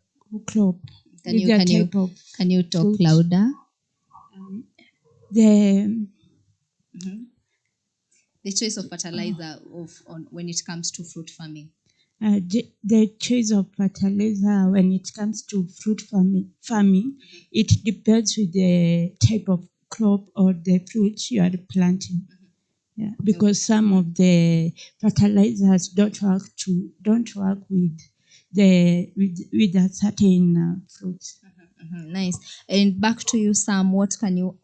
B: crop,
A: Can
B: with
A: you
B: the
A: can you
B: type of
A: can you talk
B: fruit.
A: louder?
B: The
A: The choice of fertilizer of on when it comes to fruit farming.
B: The choice of fertilizer when it comes to fruit farming, it depends with the type of crop or the fruit you are planting. Yeah, because some of the fertilizers don't work with with a certain fruits.
A: Nice. And back to you, Sam. What can you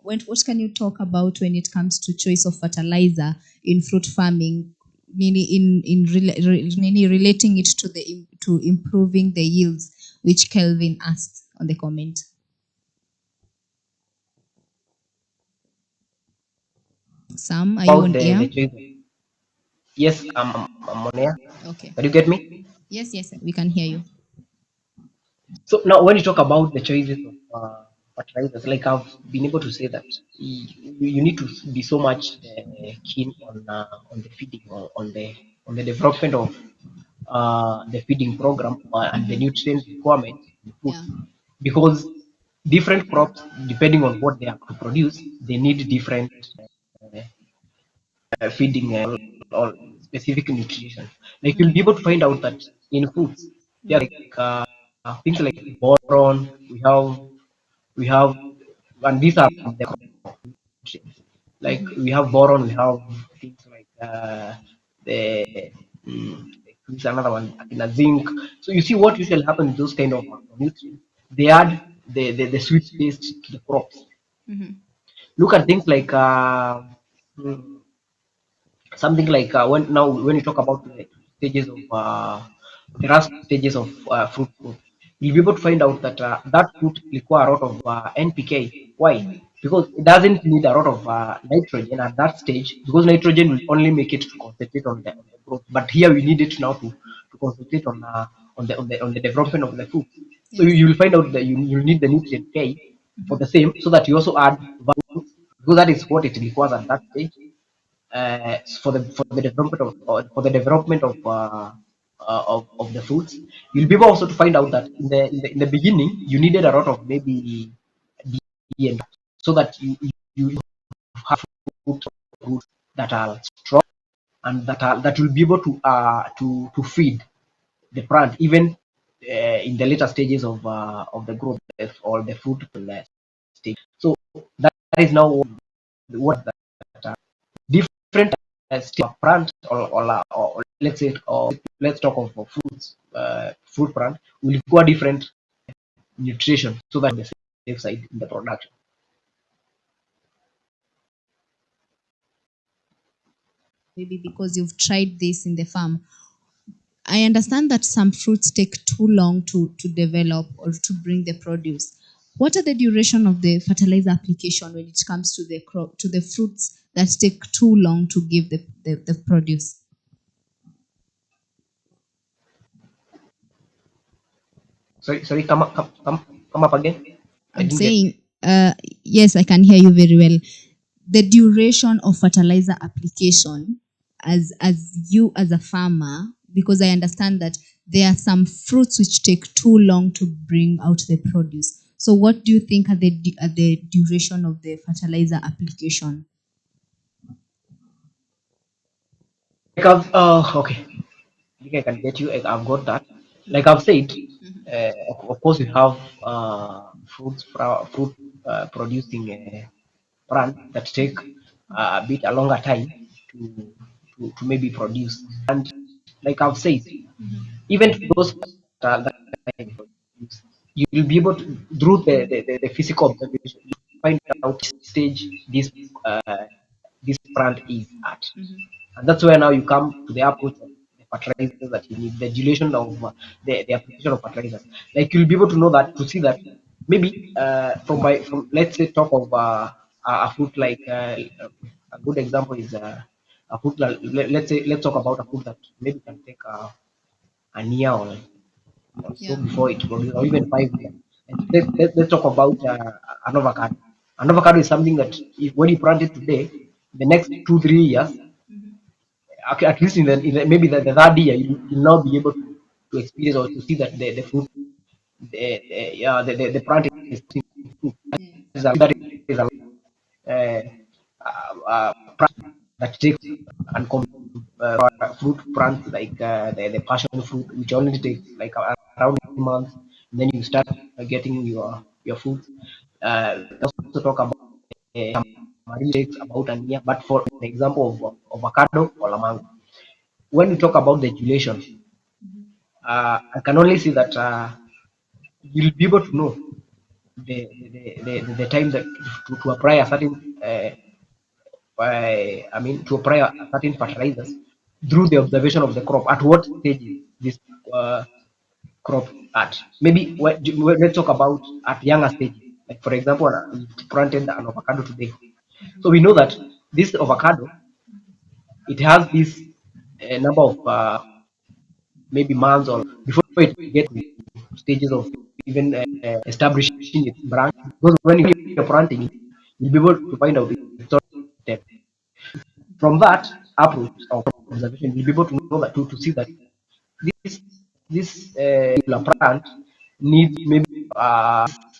A: talk about when it comes to choice of fertilizer in fruit farming, meaning meaning relating it to to improving the yields, which Kelvin asked on the comment. Sam, are you
C: About
A: on air?
C: the choice. Yes, I'm on air.
A: Okay.
C: Can you get me?
A: Yes, yes, we can hear you.
C: So now, when you talk about the choices of fertilizers, like I've been able to say that you need to be so much keen on the feeding or on the development of the feeding program and the nutrient requirement in food,
A: Yeah.
C: because different crops, depending on what they have to produce, they need different uh, feeding or specific nutrition. Like you'll be able to find out that in foods, there are like things like boron. We have, and these are the nutrients. Like we have boron, we have things like the there's another one, zinc. So you see what usually happens with those kind of nutrients. They add the sweet taste to the crops. Look at things like mm, something like when you talk about the stages of the last stages of fruit growth, you'll be able to find out that that fruit require a lot of NPK. Why? Because it doesn't need a lot of nitrogen at that stage, because nitrogen will only make it to concentrate on the growth. But here we need it now to concentrate on the development of the fruit. So you will find out that you need the nutrient K for the same, so that you also add value, because that is what it requires at that stage for the development of of the fruits. You'll be able also to find out that in the beginning you needed a lot of maybe D and so that you have fruits that are strong and that will be able to feed the plant even in the later stages of the growth or the fruit stage. So that is now what that different stage of plant or let's say or let's talk of fruits fruit plant will require different nutrition so that the safe side in the production.
A: Maybe because you've tried this in the farm. I understand that some fruits take too long to develop or to bring the produce. What are the duration of the fertilizer application when it comes to the crop to the fruits that take too long to give the produce?
C: Sorry, come up again. I
A: I'm
C: didn't get.
A: saying, yes, I can hear you very well. The duration of fertilizer application, as you as a farmer, because I understand that there are some fruits which take too long to bring out the produce. So, what do you think are the duration of the fertilizer application?
C: Like okay, I think I can get you. I've got that. Like I've said, of course we have fruit producing plant that take a bit a longer time to to maybe produce. And like I've said, even those that you will be able to through the physical observation you find out stage uh, this plant is at, and that's where now you come to the approach of the fertilizers that you need, the duration of the application of fertilizers. Like you'll be able to know that to see that maybe from let's say talk of a fruit like a good example is a fruit like, let's say let's talk about a fruit that maybe can take a year or so
A: Yeah.
C: before it produces, or even 5 years. And let's talk about an avocado. An avocado is something that if, when you plant it today, the next 2 3 years, at least maybe the third year, you'll now be able to experience or to see that the fruit, the plant is fruit. That is a uh, plant that takes uncommon fruit plants like the passion fruit, which only takes like around 8 months, and then you start getting your fruits. We also talk about tamarind takes about an year, but for the example of avocado or mango, when we talk about the duration, I can only see that you'll be able to know the time that to apply a certain to apply a certain fertilizers through the observation of the crop at what stage is this uh, crop at. Maybe let's talk about at younger stages. Like for example, we planted an avocado today, so we know that this avocado, it has this number of maybe months or before it gets to stages of even establishing its branch. Because when you're planting it, you'll be able to find out its sort of depth. From that approach or observation, you'll be able to know that to see that this particular plant needs maybe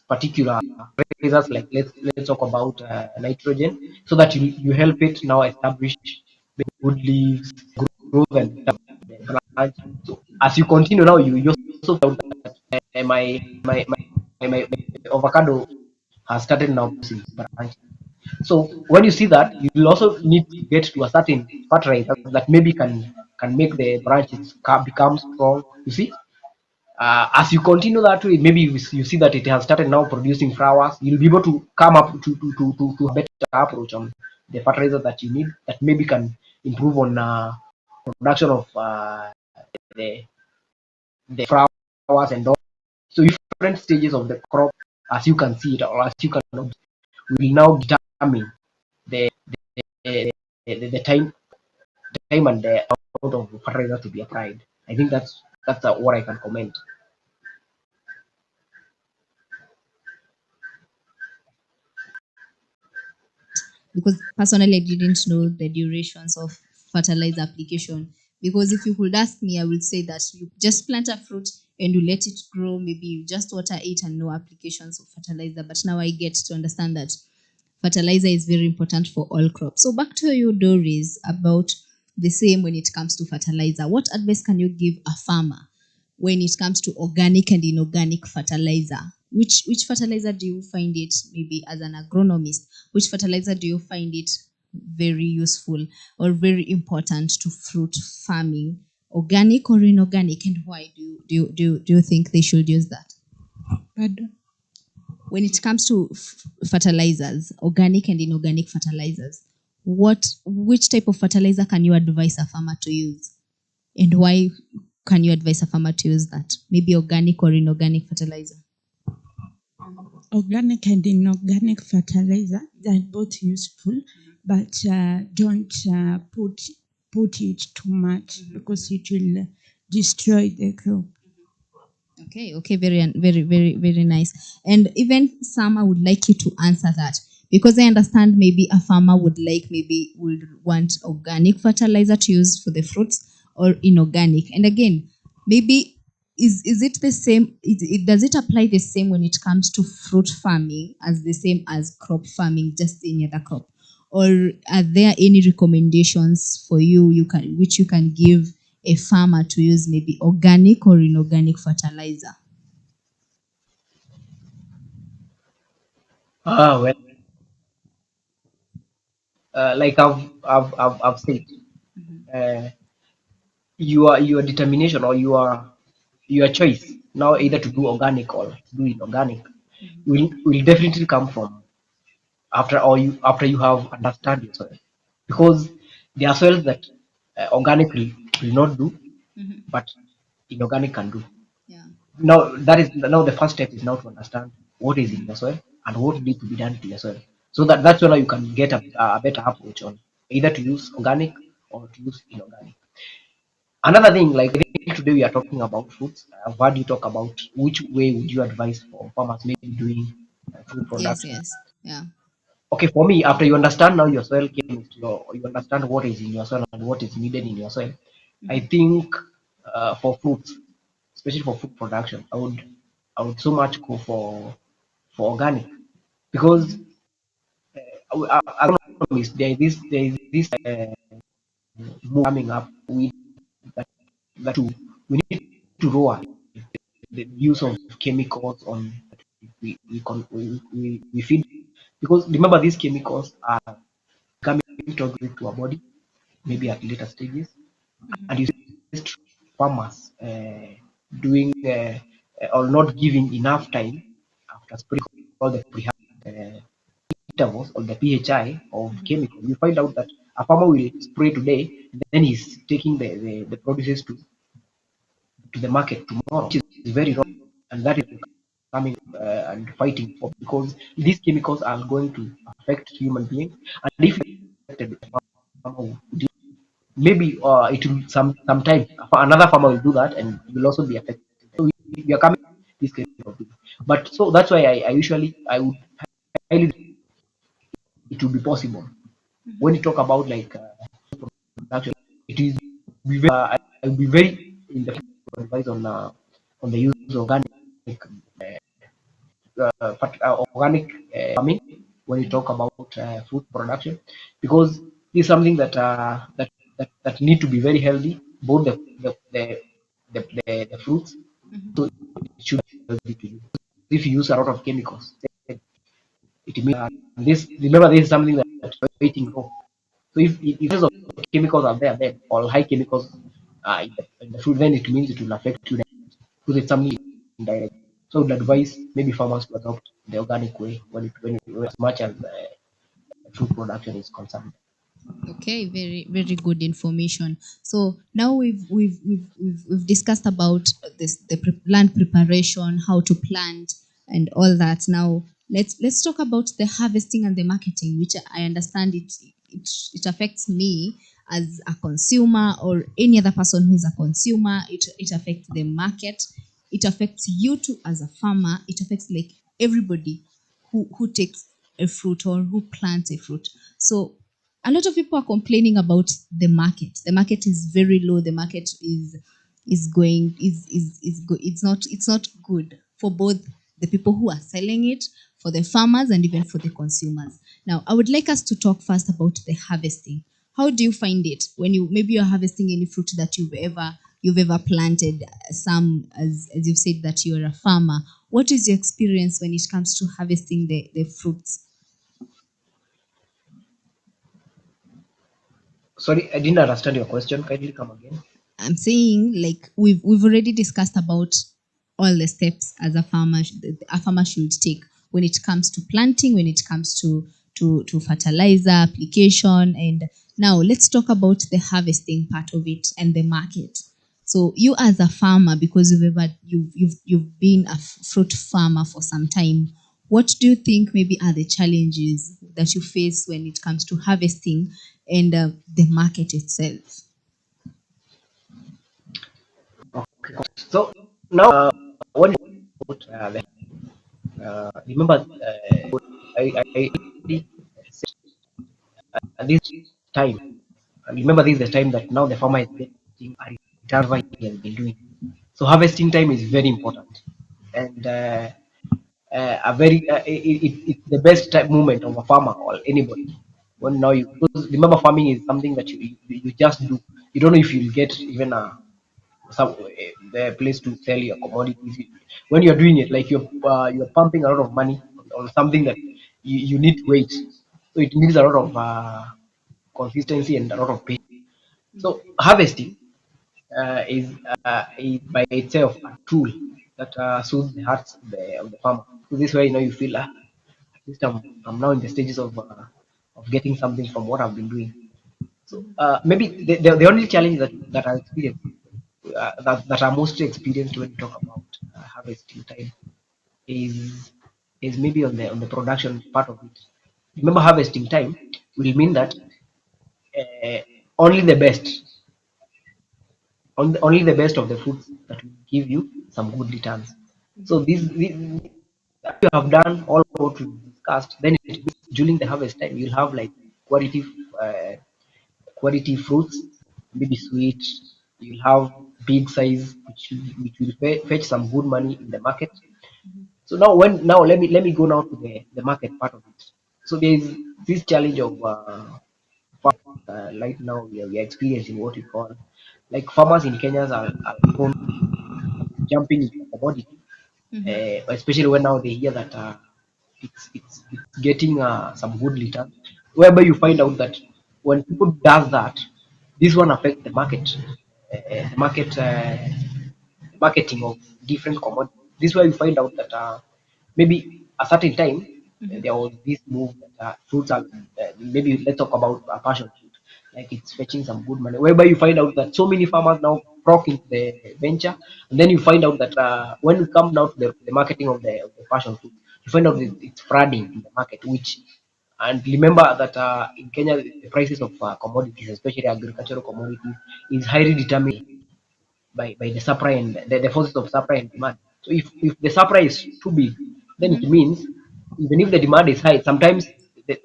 C: particular fertilizers, like let's talk about nitrogen, so that you help it now establish the good leaves, growth and the branch. So as you continue now, you also found that my avocado has started now producing branch. So when you see that, you will also need to get to a certain fertilizer that maybe can make the branches become strong. You see, as you continue that way, maybe you see that it has started now producing flowers. You'll be able to come up to a better approach on the fertilizer that you need that maybe can improve on production of the the flowers and all. So different stages of the crop, as you can see it or as you can observe, will now determine the the time and the amount of fertilizer to be applied. I think that's what I can comment.
A: Because personally I didn't know the durations of fertilizer application. Because if you could ask me, I would say that you just plant a fruit and you let it grow, maybe you just water it and no applications of fertilizer. But now I get to understand that fertilizer is very important for all crops. So back to you, Doris, about the same when it comes to fertilizer. What advice can you give a farmer when it comes to organic and inorganic fertilizer? Which fertilizer do you find it, maybe as an agronomist, which fertilizer do you find it very useful or very important to fruit farming, organic or inorganic, and why do you think they should use that?
B: Pardon?
A: When it comes to fertilizers, organic and inorganic fertilizers, which type of fertilizer can you advise a farmer to use, and why can you advise a farmer to use that? Maybe organic or inorganic fertilizer.
B: Organic and inorganic fertilizer, they're both useful, but don't put it too much because it will destroy the crop.
A: Okay, very nice. And even some, I would like you to answer that, because I understand maybe a farmer would want organic fertilizer to use for the fruits or inorganic. And again, maybe is it the same? Does it apply the same when it comes to fruit farming as the same as crop farming, just any other crop? Or are there any recommendations for which you can give a farmer to use, maybe organic or inorganic fertilizer?
C: Well, like I've said, uh, your determination or your choice now either to do organic or to do inorganic will definitely come from after you have understand your soil, because there are soils that organic will not do, but inorganic can do.
A: Yeah.
C: Now that is now the first step is now to understand what is in your soil and what needs to be done to your soil, so that's when you can get a better approach on either to use organic or to use inorganic. Another thing, like I think today we are talking about foods. I've heard you talk about which way would you advise for farmers maybe doing food production.
A: Yes. Yeah.
C: Okay, for me, after you understand now your soil chemistry, or you understand what is in your soil and what is needed in your soil, I think for fruits, especially for food production, I would so much go for organic, because is there is this move coming up with that, that too. We need to lower the use of chemicals on we feed, because remember these chemicals are coming toxic to our body maybe at later stages, and you see farmers doing or not giving enough time after spraying all the intervals or the PHI of chemical. You find out that a farmer will spray today, then he's taking the produces to the market tomorrow, which is very wrong, and that is coming and fighting for, because these chemicals are going to affect human beings, and if you affected the farmer will, maybe it will sometime another farmer will do that and will also be affected. So we are coming this kind of thing. But so that's why I usually I would highly it will be possible when you talk about like production. It is I will be very in the advice on the use of organic farming when you talk about food production, because this is something that need to be very healthy, both the fruits, so it should be healthy to you. If you use a lot of chemicals, it means this, remember, this is something that waiting raw. So if there's of chemicals are there, then or high chemicals in the food, then it means it will affect you because it's something indirect. So I would advise maybe farmers to adopt the organic way when as much as food production is concerned.
A: Okay, very good information. So now we've discussed about this land preparation, how to plant, and all that. Now let's talk about the harvesting and the marketing, which I understand it affects me as a consumer or any other person who is a consumer. It affects the market. It affects you too as a farmer. It affects like everybody who takes a fruit or who plants a fruit. So a lot of people are complaining about the market. The market is very low. The market is going is go, it's not good for both the people who are selling it, for the farmers, and even for the consumers. Now, I would like us to talk first about the harvesting. How do you find it when maybe you're harvesting any fruit that you've ever planted? Some, as you've said that you're a farmer. What is your experience when it comes to harvesting the fruits?
C: Sorry, I didn't understand your question. Kindly come again.
A: I'm saying like we've already discussed about all the steps as a farmer should take when it comes to planting, when it comes to fertilizer application, and now let's talk about the harvesting part of it and the market. So you as a farmer, because you've been a fruit farmer for some time, what do you think maybe are the challenges that you face when it comes to harvesting and the market itself?
C: Okay. So now when you put remember I at this time, remember this is the time that now the farmer is getting a return what he has been doing. So harvesting time is very important, and a very it's the best time, moment of a farmer or anybody. When now you, because remember farming is something that you just do. You don't know if you'll get even some the place to sell your commodities. When you're doing it, like you're pumping a lot of money on something that you need to wait. So it needs a lot of consistency and a lot of patience. So harvesting is by itself a tool that soothes the hearts of the farmer. So this way, you feel at least I'm now in the stages of getting something from what I've been doing. So maybe the only challenge that I experienced that are mostly experienced when we talk about harvesting time is maybe on the production part of it. Remember, harvesting time will mean that uh, only the best only the best of the fruits that will give you some good returns. So this you have done all what we discussed, then it means during the harvest time you'll have like quality uh, quality fruits, maybe sweet. You'll have big size, which will fetch some good money in the market. So now let me go now to the market part of it. So this challenge of right now we are experiencing what we call like farmers in Kenya are prone jumping into commodity, especially when now they hear that it's getting some good return, whereby you find out that when people does that, this one affects the market, the market marketing of different commodities. This is why we find out that maybe a certain time there was this move that fruits are maybe let's talk about passion fruit, like it's fetching some good money. Whereby you find out that so many farmers now flock into the venture, and then you find out that when we come now to the marketing of the passion fruit, you find out that it's flooding in the market, which and remember that in Kenya, the prices of commodities, especially agricultural commodities, is highly determined by the supply and the forces of supply and demand. So if the supply is too big, then it means even if the demand is high, sometimes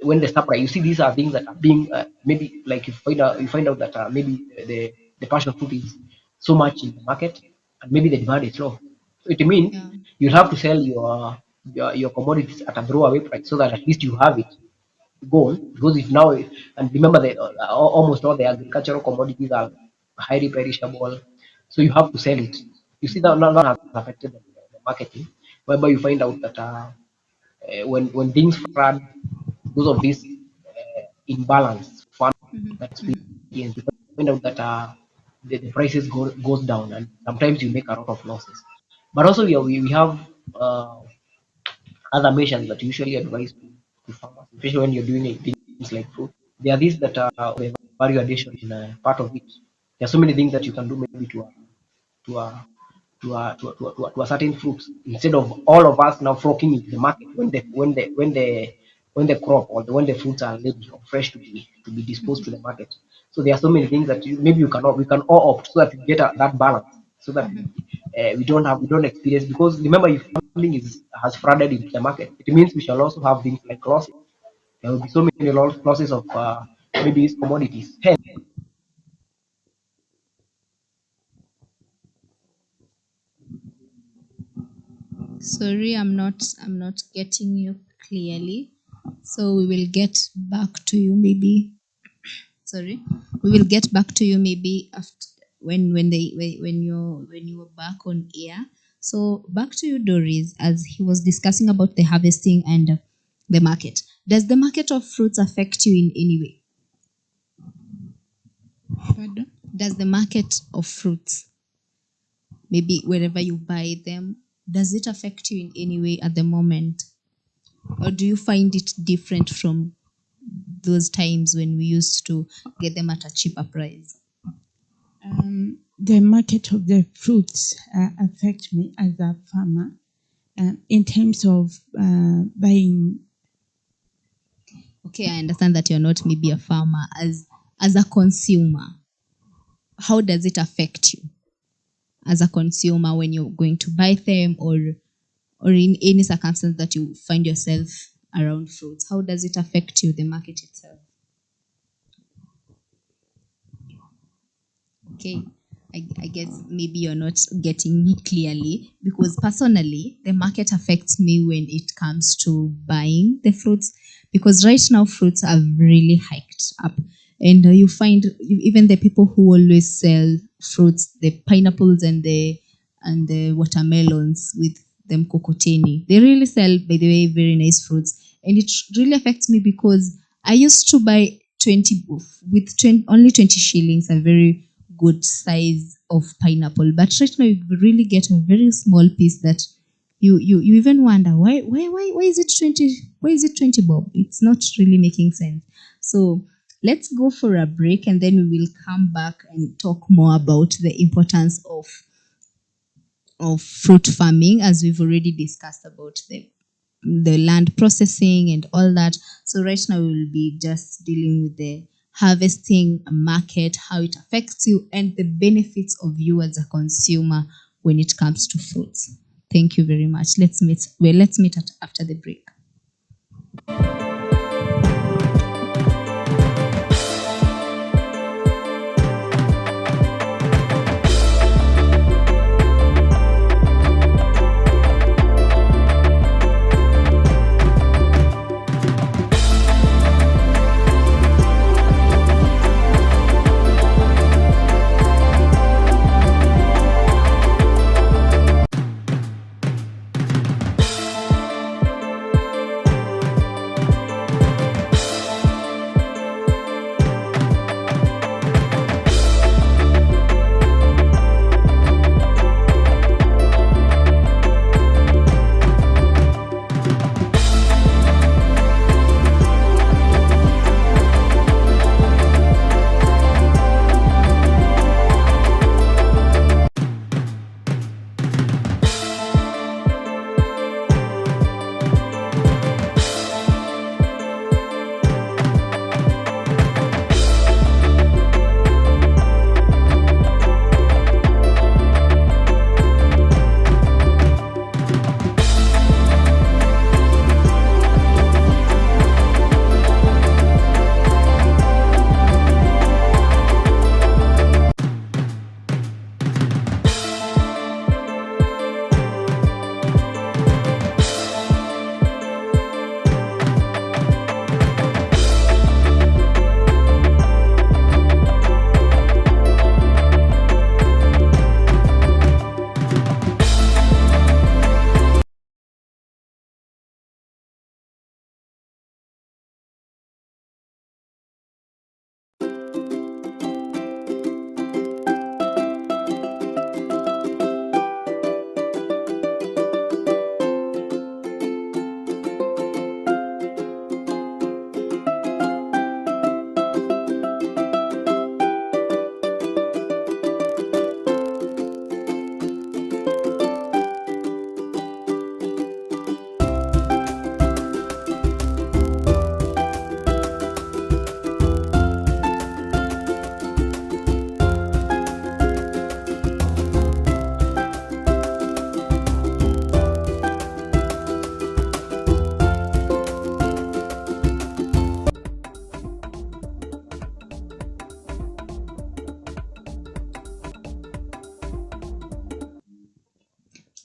C: when the supply, you see these are things that are being maybe like you find out that maybe the passion fruit is so much in the market and maybe the demand is low. So it means
A: Yeah.
C: you'll have to sell your commodities at a throwaway price so that at least you have it goal because if now and remember that almost all the agricultural commodities are highly perishable, so you have to sell it. You see that has affected the marketing, whereby you find out that when things flood because of this imbalance fund that's being you find out that the prices goes down and sometimes you make a lot of losses. But also we have uh, other measures that usually advise to farmers, especially when you're doing things like fruit. There are these that are the value addition in a part of it. There are so many things that you can do maybe to a to a certain fruits instead of all of us now flocking into the market when the crop or when the fruits are ready or fresh to be disposed to the market. So there are so many things that maybe we can all opt so that we get that balance so that we don't experience because remember if something is has flooded into the market, it means we shall also have things like losses. There will be so many losses of maybe these commodities. Hence,
A: Sorry, I'm not getting you clearly. So we will get back to you maybe. Sorry, we will get back to you maybe after when you were back on air. So back to you, Doris, as he was discussing about the harvesting and the market. Does the market of fruits affect you in any way?
B: Pardon?
A: Does the market of fruits, maybe wherever you buy them, does it affect you in any way at the moment? Or do you find it different from those times when we used to get them at a cheaper price?
B: The market of the fruits affect me as a farmer in terms of buying.
A: Okay, I understand that you're not maybe a farmer. As a consumer, how does it affect you as a consumer when you're going to buy them or in any circumstance that you find yourself around fruits? How does it affect you, the market itself? Okay, I guess maybe you're not getting me clearly because personally, the market affects me when it comes to buying the fruits because right now fruits are really hiked up. And you find even the people who always sell fruits, the pineapples and the watermelons with them cocotini, they really sell, by the way, very nice fruits. And it really affects me because I used to buy 20 with 20, only 20 shillings, a very good size of pineapple. But right now you really get a very small piece that you even wonder why is it 20, why is it 20 bob? It's not really making sense. So let's go for a break and then we will come back and talk more about the importance of fruit farming, as we've already discussed about the land processing and all that. So right now we will be just dealing with the harvesting, market, how it affects you, and the benefits of you as a consumer when it comes to fruits. Thank you very much. Let's meet after the break.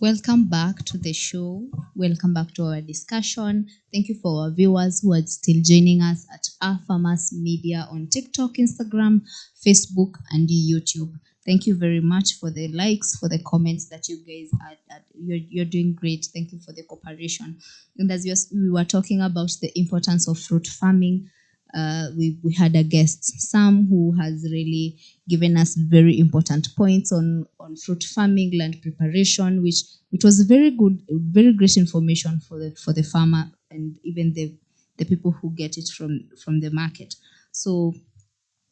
A: Welcome back to the show. Welcome back to our discussion. Thank you for our viewers who are still joining us at Alpha Mass Media on TikTok, Instagram, Facebook, and YouTube. Thank you very much for the likes, for the comments that you guys are. You're doing great. Thank you for the cooperation. And as we were talking about the importance of fruit farming, we had a guest, Sam, who has really given us very important points on fruit farming, land preparation, which was very good, very great information for the farmer and even the people who get it from the market. So,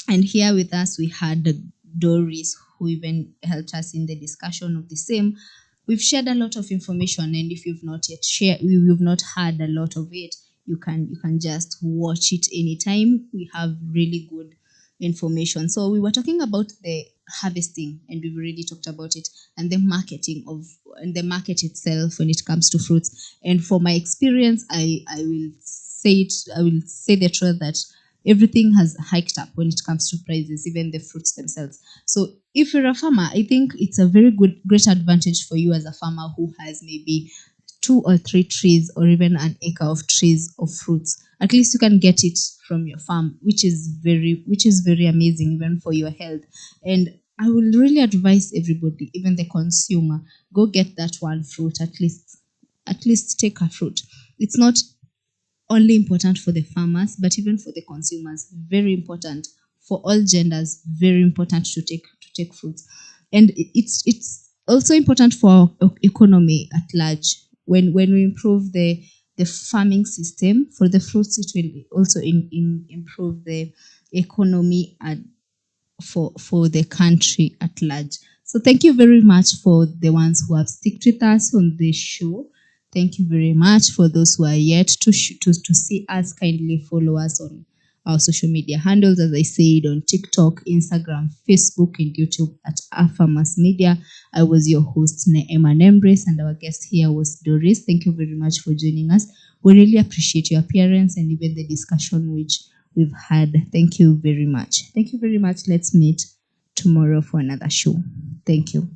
A: and here with us we had Doris, who even helped us in the discussion of the same. We've shared a lot of information, and if you've not yet shared, you've not had a lot of it, you can just watch it anytime. We have really good information. So we were talking about the harvesting, and we've already talked about it, and the marketing of and the market itself when it comes to fruits. And for my experience, I will say it. I will say the truth that everything has hiked up when it comes to prices, even the fruits themselves. So if you're a farmer, I think it's a very great advantage for you as a farmer who has maybe 2 or 3 trees or even an acre of trees of fruits. At least you can get it from your farm, which is very amazing even for your health. And I will really advise everybody, even the consumer, go get that one fruit at least. At least take a fruit. It's not only important for the farmers, but even for the consumers, very important for all genders, very important to take fruits. And it's also important for our economy at large. When we improve the farming system for the fruits, it will also improve the economy for the country at large. So thank you very much for the ones who have stuck with us on this show. Thank you very much for those who are yet to see us. Kindly follow us on our social media handles, as I said, on TikTok, Instagram, Facebook, and YouTube at Alpha Mass Media. I was your host, Neema Nembres, and our guest here was Doris. Thank you very much for joining us. We really appreciate your appearance and even the discussion which we've had. Thank you very much. Thank you very much. Let's meet tomorrow for another show. Thank you.